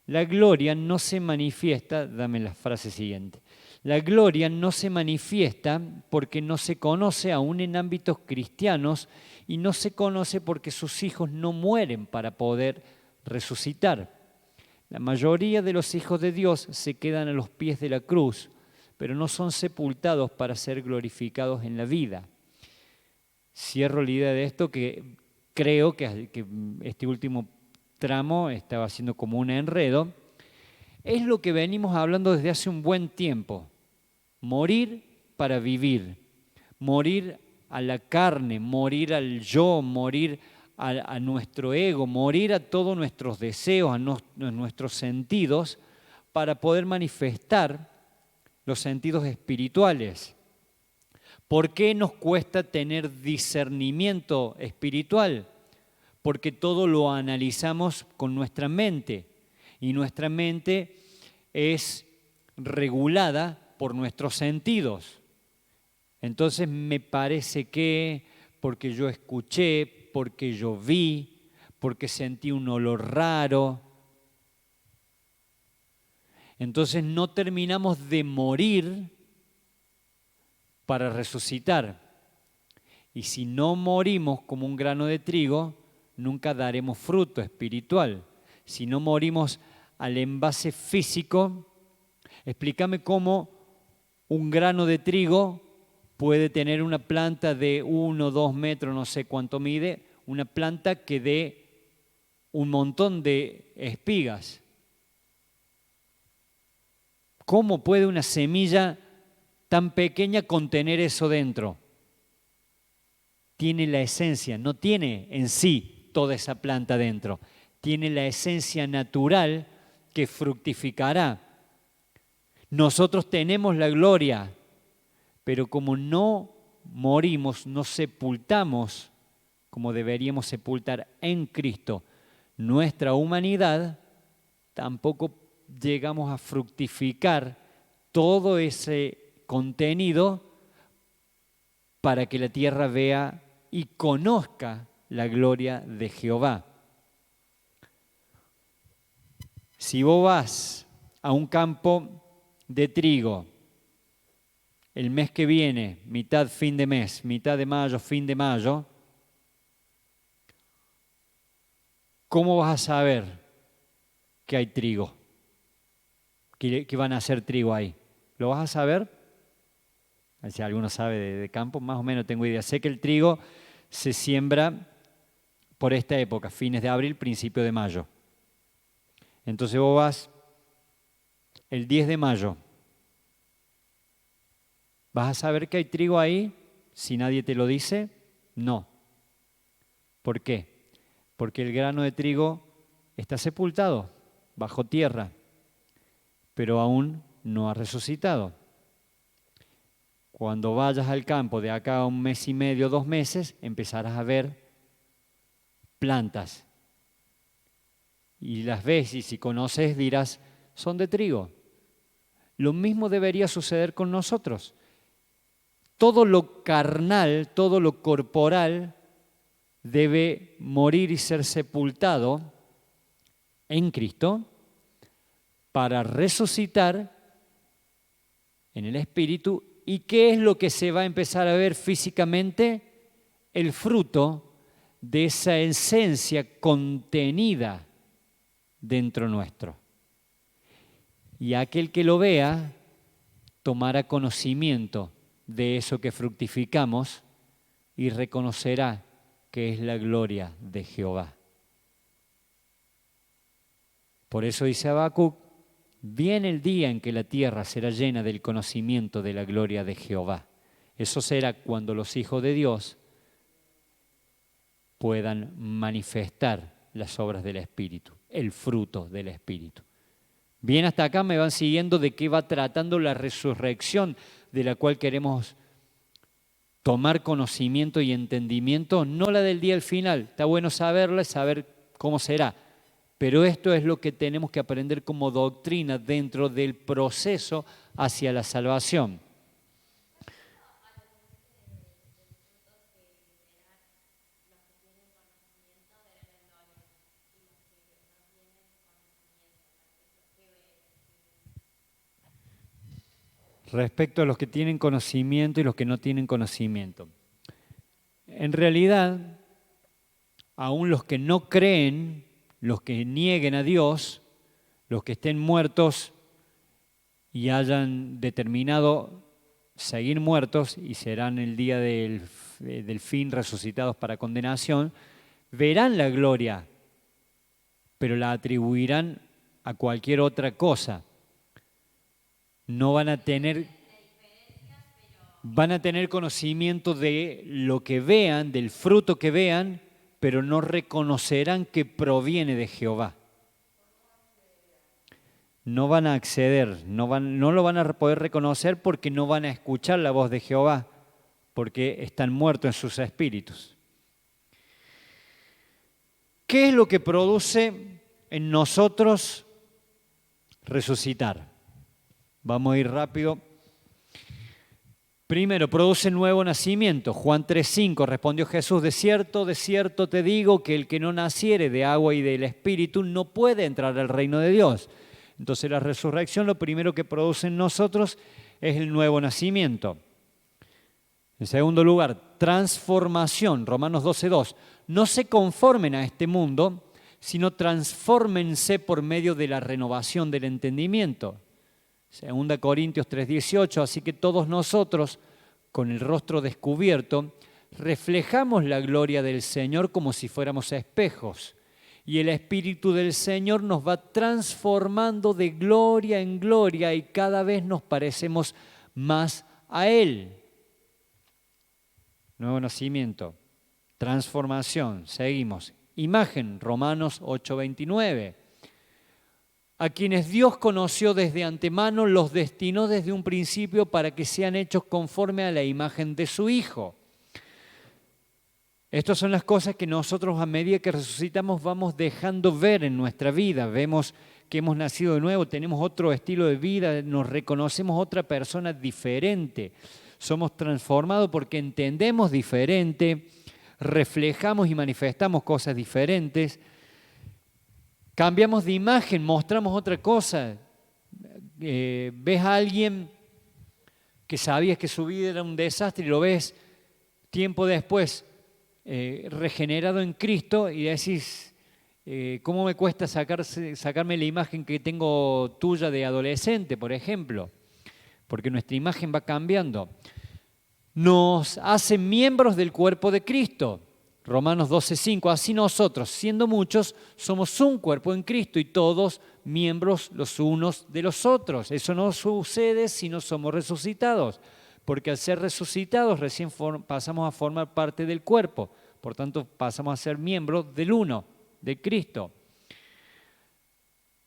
La gloria no se manifiesta, dame la frase siguiente, la gloria no se manifiesta porque no se conoce aún en ámbitos cristianos y no se conoce porque sus hijos no mueren para poder resucitar. La mayoría de los hijos de Dios se quedan a los pies de la cruz, pero no son sepultados para ser glorificados en la vida. Cierro la idea de esto, que creo que este último tramo estaba haciendo como un enredo. Es lo que venimos hablando desde hace un buen tiempo. Morir para vivir. Morir a la carne, morir al yo, morir a nuestro ego, morir a todos nuestros deseos, a nuestros sentidos, para poder manifestar los sentidos espirituales. ¿Por qué nos cuesta tener discernimiento espiritual? Porque todo lo analizamos con nuestra mente y nuestra mente es regulada por nuestros sentidos. Entonces me parece que, porque yo escuché, porque yo vi, porque sentí un olor raro. Entonces no terminamos de morir para resucitar. Y si no morimos como un grano de trigo, nunca daremos fruto espiritual. Si no morimos al envase físico, explícame cómo un grano de trigo puede tener una planta de 1 o 2 metros, no sé cuánto mide, una planta que dé un montón de espigas. ¿Cómo puede una semilla tan pequeña contener eso dentro? Tiene la esencia, no tiene en sí toda esa planta dentro. Tiene la esencia natural que fructificará. Nosotros tenemos la gloria, pero como no morimos, no sepultamos como deberíamos sepultar en Cristo nuestra humanidad, tampoco llegamos a fructificar todo ese contenido para que la tierra vea y conozca la gloria de Jehová. Si vos vas a un campo de trigo el mes que viene, mitad, fin de mes, mitad de mayo, fin de mayo, ¿cómo vas a saber que hay trigo? ¿Que van a hacer trigo ahí? ¿Lo vas a saber? Si alguno sabe de campo, más o menos tengo idea. Sé que el trigo se siembra por esta época, fines de abril, principio de mayo. Entonces vos vas el 10 de mayo. ¿Vas a saber que hay trigo ahí si nadie te lo dice? No. ¿Por qué? Porque el grano de trigo está sepultado bajo tierra, pero aún no ha resucitado. Cuando vayas al campo de acá a 1 mes y medio, 2 meses, empezarás a ver plantas. Y las ves y si conoces dirás, son de trigo. Lo mismo debería suceder con nosotros. Todo lo carnal, todo lo corporal debe morir y ser sepultado en Cristo para resucitar en el Espíritu. ¿Y qué es lo que se va a empezar a ver físicamente? El fruto de esa esencia contenida dentro nuestro. Y aquel que lo vea tomará conocimiento de eso que fructificamos y reconocerá que es la gloria de Jehová. Por eso dice Habacuc, viene el día en que la tierra será llena del conocimiento de la gloria de Jehová. Eso será cuando los hijos de Dios puedan manifestar las obras del Espíritu, el fruto del Espíritu. Bien, hasta acá me van siguiendo de qué va tratando la resurrección de la cual queremos tomar conocimiento y entendimiento, no la del día al final. Está bueno saberla, saber cómo será. Pero esto es lo que tenemos que aprender como doctrina dentro del proceso hacia la salvación. Respecto a los que tienen conocimiento y los que no tienen conocimiento. En realidad, aún los que no creen, los que nieguen a Dios, los que estén muertos y hayan determinado seguir muertos y serán el día del fin resucitados para condenación, verán la gloria pero la atribuirán a cualquier otra cosa. No van a tener conocimiento de lo que vean, del fruto que vean, pero no reconocerán que proviene de Jehová. No van a acceder, no lo van a poder reconocer porque no van a escuchar la voz de Jehová, porque están muertos en sus espíritus. ¿Qué es lo que produce en nosotros resucitar? Vamos a ir rápido. Primero, produce nuevo nacimiento. Juan 3:5, respondió Jesús: de cierto te digo que el que no naciere de agua y del Espíritu no puede entrar al reino de Dios. Entonces la resurrección lo primero que produce en nosotros es el nuevo nacimiento. En segundo lugar, transformación. Romanos 12:2. No se conformen a este mundo, sino transfórmense por medio de la renovación del entendimiento. 2 Corintios 3:18, así que todos nosotros, con el rostro descubierto, reflejamos la gloria del Señor como si fuéramos espejos. Y el Espíritu del Señor nos va transformando de gloria en gloria y cada vez nos parecemos más a Él. Nuevo nacimiento, transformación, seguimos. Imagen, Romanos 8:29. A quienes Dios conoció desde antemano, los destinó desde un principio para que sean hechos conforme a la imagen de su Hijo. Estas son las cosas que nosotros a medida que resucitamos vamos dejando ver en nuestra vida. Vemos que hemos nacido de nuevo, tenemos otro estilo de vida, nos reconocemos otra persona diferente. Somos transformados porque entendemos diferente, reflejamos y manifestamos cosas diferentes. Cambiamos de imagen, mostramos otra cosa. Ves a alguien que sabías que su vida era un desastre y lo ves tiempo después regenerado en Cristo y decís, ¿cómo me cuesta sacarme la imagen que tengo tuya de adolescente, por ejemplo? Porque nuestra imagen va cambiando. Nos hace miembros del cuerpo de Cristo. Romanos 12:5, así nosotros, siendo muchos, somos un cuerpo en Cristo y todos miembros los unos de los otros. Eso no sucede si no somos resucitados, porque al ser resucitados recién pasamos a formar parte del cuerpo, por tanto pasamos a ser miembros del uno, de Cristo.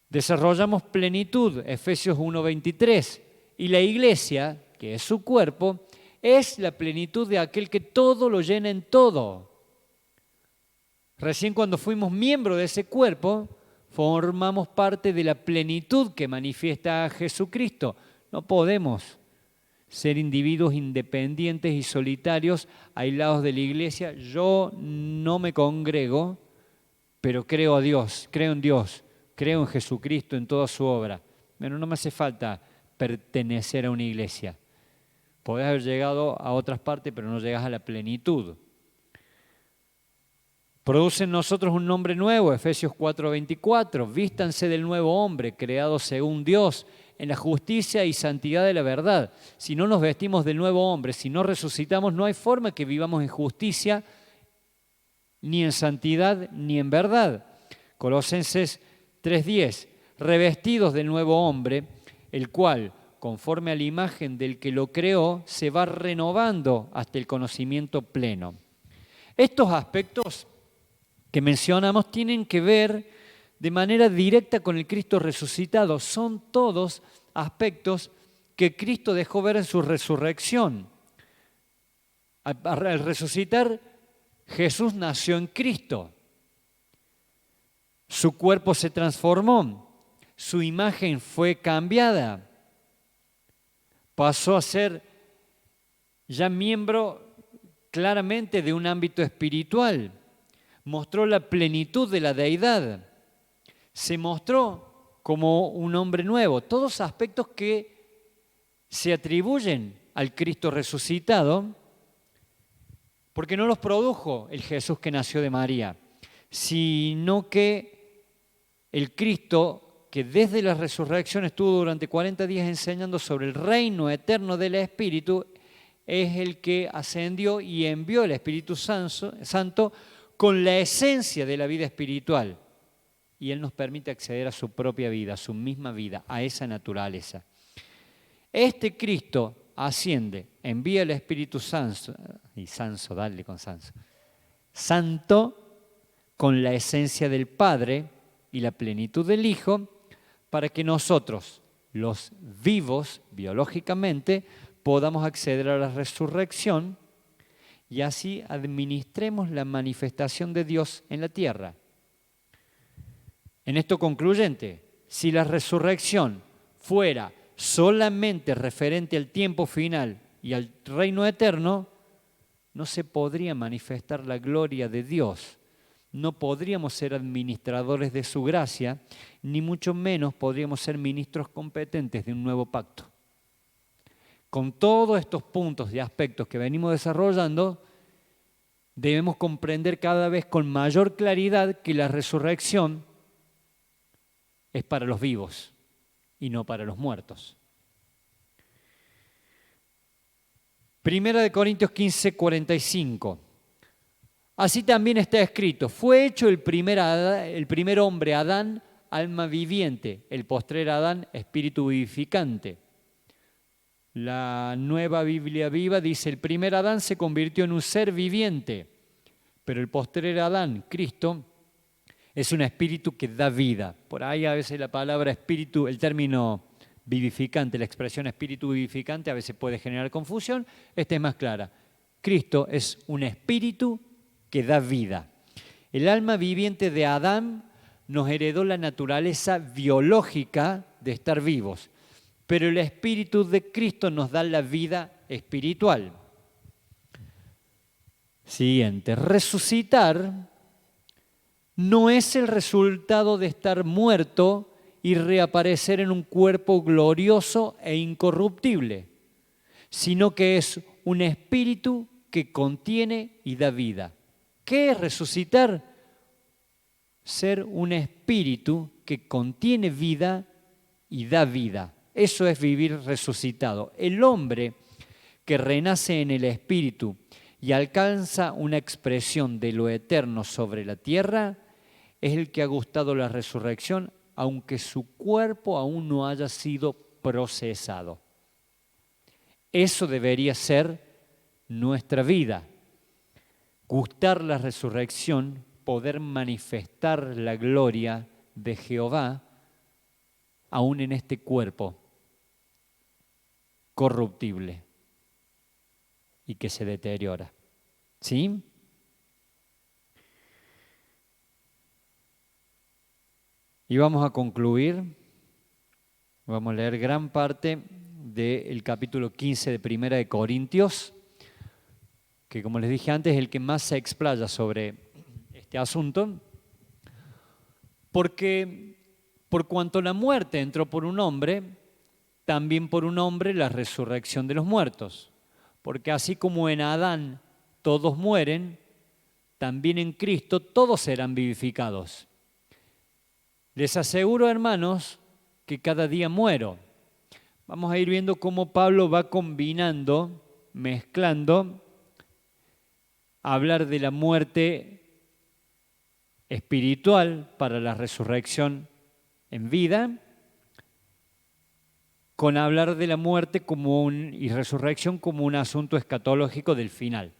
Desarrollamos plenitud, Efesios 1:23, y la iglesia, que es su cuerpo, es la plenitud de aquel que todo lo llena en todo. Recién cuando fuimos miembros de ese cuerpo, formamos parte de la plenitud que manifiesta a Jesucristo. No podemos ser individuos independientes y solitarios, aislados de la iglesia. Yo no me congrego, pero creo a Dios, creo en Dios, creo en Jesucristo, en toda su obra. Bueno, no me hace falta pertenecer a una iglesia. Podés haber llegado a otras partes, pero no llegas a la plenitud. Produce en nosotros un nombre nuevo, Efesios 4:24. Vístanse del nuevo hombre, creado según Dios, en la justicia y santidad de la verdad. Si no nos vestimos del nuevo hombre, si no resucitamos, no hay forma que vivamos en justicia, ni en santidad, ni en verdad. Colosenses 3:10. Revestidos del nuevo hombre, el cual, conforme a la imagen del que lo creó, se va renovando hasta el conocimiento pleno. Estos aspectos que mencionamos tienen que ver de manera directa con el Cristo resucitado. Son todos aspectos que Cristo dejó ver en su resurrección. Al resucitar, Jesús nació en Cristo. Su cuerpo se transformó, su imagen fue cambiada. Pasó a ser ya miembro claramente de un ámbito espiritual. Mostró la plenitud de la deidad. Se mostró como un hombre nuevo. Todos aspectos que se atribuyen al Cristo resucitado, porque no los produjo el Jesús que nació de María, sino que el Cristo que desde la resurrección estuvo durante 40 días enseñando sobre el reino eterno del Espíritu, es el que ascendió y envió el Espíritu Santo con la esencia de la vida espiritual. y Él nos permite acceder a su propia vida, a su misma vida, a esa naturaleza. Este Cristo asciende, envía el Espíritu Santo, Santo, con la esencia del Padre y la plenitud del Hijo, para que nosotros, los vivos biológicamente, podamos acceder a la resurrección y así administremos la manifestación de Dios en la tierra. En esto concluyente, si la resurrección fuera solamente referente al tiempo final y al reino eterno, no se podría manifestar la gloria de Dios. No podríamos ser administradores de su gracia, ni mucho menos podríamos ser ministros competentes de un nuevo pacto. Con todos estos puntos y aspectos que venimos desarrollando, debemos comprender cada vez con mayor claridad que la resurrección es para los vivos y no para los muertos. Primera de Corintios 15, 45. Así también está escrito, fue hecho el primer hombre, Adán, alma viviente, el postrer Adán, espíritu vivificante. La Nueva Biblia Viva dice, el primer Adán se convirtió en un ser viviente, pero el postrer Adán, Cristo, es un espíritu que da vida. Por ahí a veces la palabra espíritu, el término vivificante, la expresión espíritu vivificante a veces puede generar confusión. Esta es más clara. Cristo es un espíritu que da vida. El alma viviente de Adán nos heredó la naturaleza biológica de estar vivos, pero el Espíritu de Cristo nos da la vida espiritual. Siguiente, resucitar no es el resultado de estar muerto y reaparecer en un cuerpo glorioso e incorruptible, sino que es un espíritu que contiene y da vida. ¿Qué es resucitar? Ser un espíritu que contiene vida y da vida. Eso es vivir resucitado. El hombre que renace en el espíritu y alcanza una expresión de lo eterno sobre la tierra es el que ha gustado la resurrección, aunque su cuerpo aún no haya sido procesado. Eso debería ser nuestra vida. Gustar la resurrección, poder manifestar la gloria de Jehová aún en este cuerpo corruptible y que se deteriora. ¿Sí? Y vamos a concluir, vamos a leer gran parte del capítulo 15 de Primera de Corintios, que como les dije antes es el que más se explaya sobre este asunto, porque por cuanto la muerte entró por un hombre, también por un hombre la resurrección de los muertos, porque así como en Adán todos mueren, también en Cristo todos serán vivificados. Les aseguro, hermanos, que cada día muero. Vamos a ir viendo cómo Pablo va combinando, mezclando, hablar de la muerte espiritual para la resurrección en vida, con hablar de la muerte y resurrección como un asunto escatológico del final.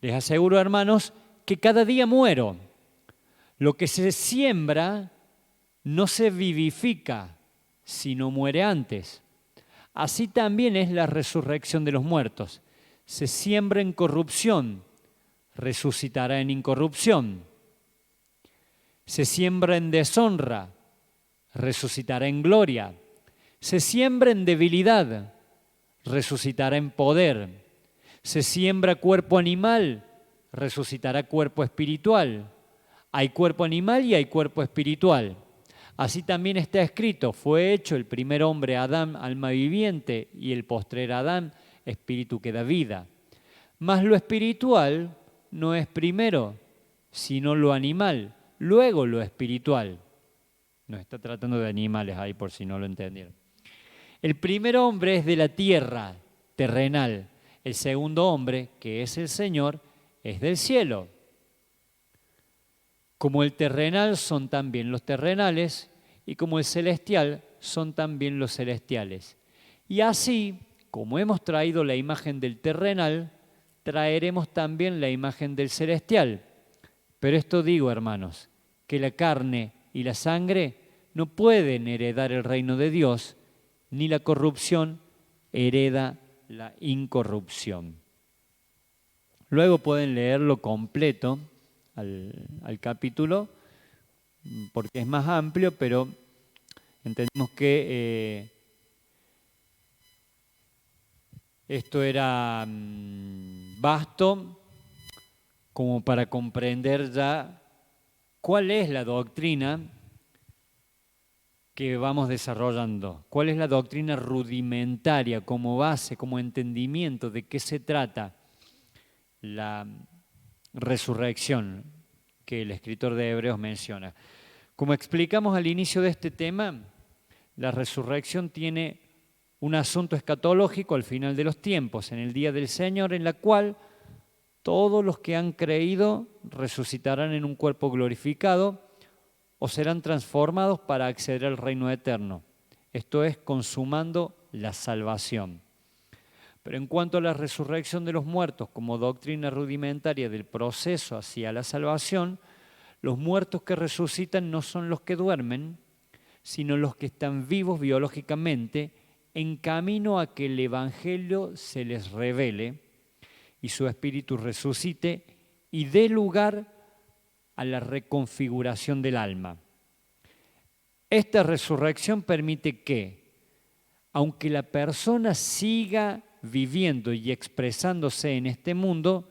Les aseguro, hermanos, que cada día muero. Lo que se siembra no se vivifica, sino muere antes. Así también es la resurrección de los muertos. Se siembra en corrupción, resucitará en incorrupción. Se siembra en deshonra, resucitará en gloria. Se siembra en debilidad, resucitará en poder. Se siembra cuerpo animal, resucitará cuerpo espiritual. Hay cuerpo animal y hay cuerpo espiritual. Así también está escrito, fue hecho el primer hombre Adán, alma viviente, y el postrer Adán, espíritu que da vida. Mas lo espiritual no es primero, sino lo animal, luego lo espiritual. No está tratando de animales ahí por si no lo entendieron. El primer hombre es de la tierra, terrenal. El segundo hombre, que es el Señor, es del cielo. Como el terrenal son también los terrenales, y como el celestial son también los celestiales. Y así, como hemos traído la imagen del terrenal, traeremos también la imagen del celestial. Pero esto digo, hermanos, que la carne y la sangre no pueden heredar el reino de Dios, ni la corrupción hereda la incorrupción. Luego pueden leerlo completo al capítulo, porque es más amplio, pero entendemos que esto era vasto como para comprender ya cuál es la doctrina que vamos desarrollando, cuál es la doctrina rudimentaria como base, como entendimiento de qué se trata la resurrección que el escritor de Hebreos menciona. Como explicamos al inicio de este tema, la resurrección tiene un asunto escatológico al final de los tiempos, en el día del Señor, en la cual todos los que han creído resucitarán en un cuerpo glorificado o serán transformados para acceder al reino eterno. Esto es, consumando la salvación. Pero en cuanto a la resurrección de los muertos como doctrina rudimentaria del proceso hacia la salvación, los muertos que resucitan no son los que duermen, sino los que están vivos biológicamente, en camino a que el Evangelio se les revele y su espíritu resucite y dé lugar a la reconfiguración del alma. Esta resurrección permite que, aunque la persona siga viviendo y expresándose en este mundo,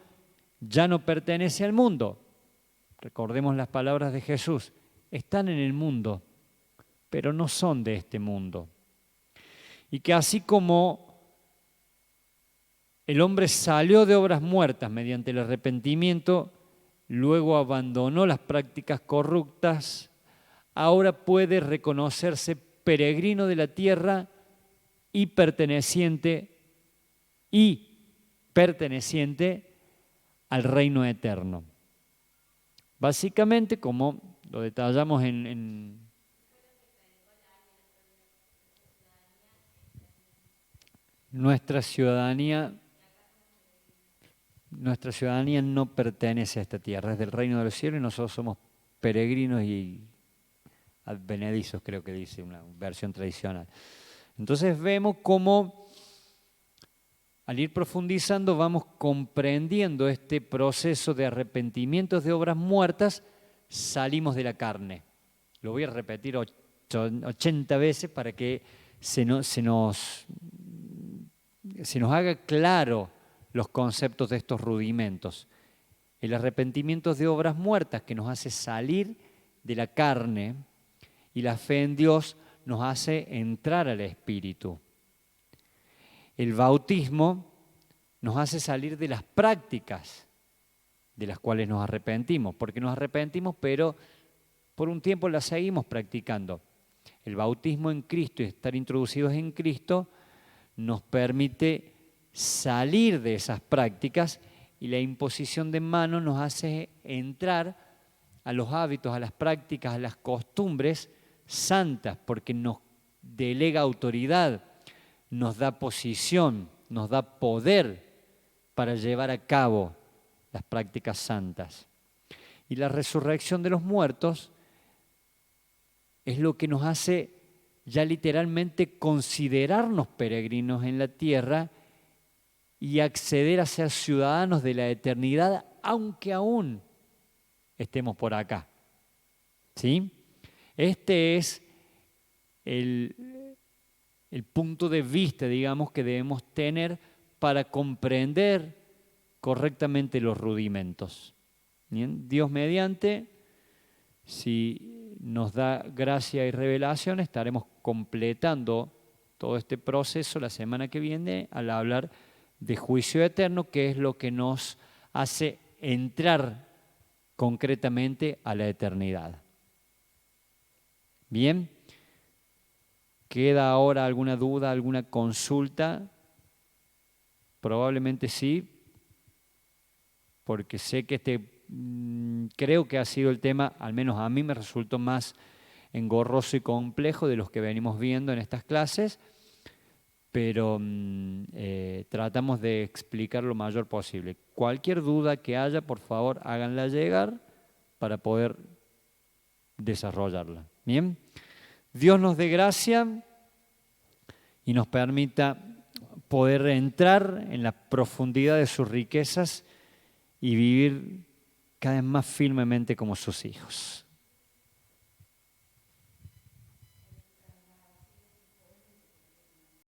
ya no pertenece al mundo. Recordemos las palabras de Jesús: están en el mundo, pero no son de este mundo. Y que así como el hombre salió de obras muertas mediante el arrepentimiento, luego abandonó las prácticas corruptas, ahora puede reconocerse peregrino de la tierra y perteneciente al reino eterno. Básicamente, como lo detallamos en nuestra ciudadanía no pertenece a esta tierra, es del reino de los cielos y nosotros somos peregrinos y advenedizos, creo que dice una versión tradicional. Entonces vemos cómo al ir profundizando vamos comprendiendo este proceso de arrepentimientos de obras muertas, salimos de la carne. Lo voy a repetir 80 veces para que se nos haga claro los conceptos de estos rudimentos. El arrepentimiento de obras muertas que nos hace salir de la carne y la fe en Dios nos hace entrar al Espíritu. El bautismo nos hace salir de las prácticas de las cuales nos arrepentimos, porque nos arrepentimos, pero por un tiempo las seguimos practicando. El bautismo en Cristo y estar introducidos en Cristo nos permite salir de esas prácticas y la imposición de manos nos hace entrar a los hábitos, a las prácticas, a las costumbres santas, porque nos delega autoridad, nos da posición, nos da poder para llevar a cabo las prácticas santas. Y la resurrección de los muertos es lo que nos hace ya literalmente considerarnos peregrinos en la tierra y acceder a ser ciudadanos de la eternidad, aunque aún estemos por acá. ¿Sí? Este es el punto de vista, digamos, que debemos tener para comprender correctamente los rudimentos. ¿Bien? Dios mediante, si nos da gracia y revelación, estaremos completando todo este proceso la semana que viene al hablar de juicio eterno, que es lo que nos hace entrar concretamente a la eternidad. Bien, ¿queda ahora alguna duda, alguna consulta? Probablemente sí, porque sé que este creo que ha sido el tema, al menos a mí me resultó más engorroso y complejo de los que venimos viendo en estas clases, pero tratamos de explicar lo mayor posible. Cualquier duda que haya, por favor, háganla llegar para poder desarrollarla. Bien, Dios nos dé gracia y nos permita poder entrar en la profundidad de sus riquezas y vivir cada vez más firmemente como sus hijos.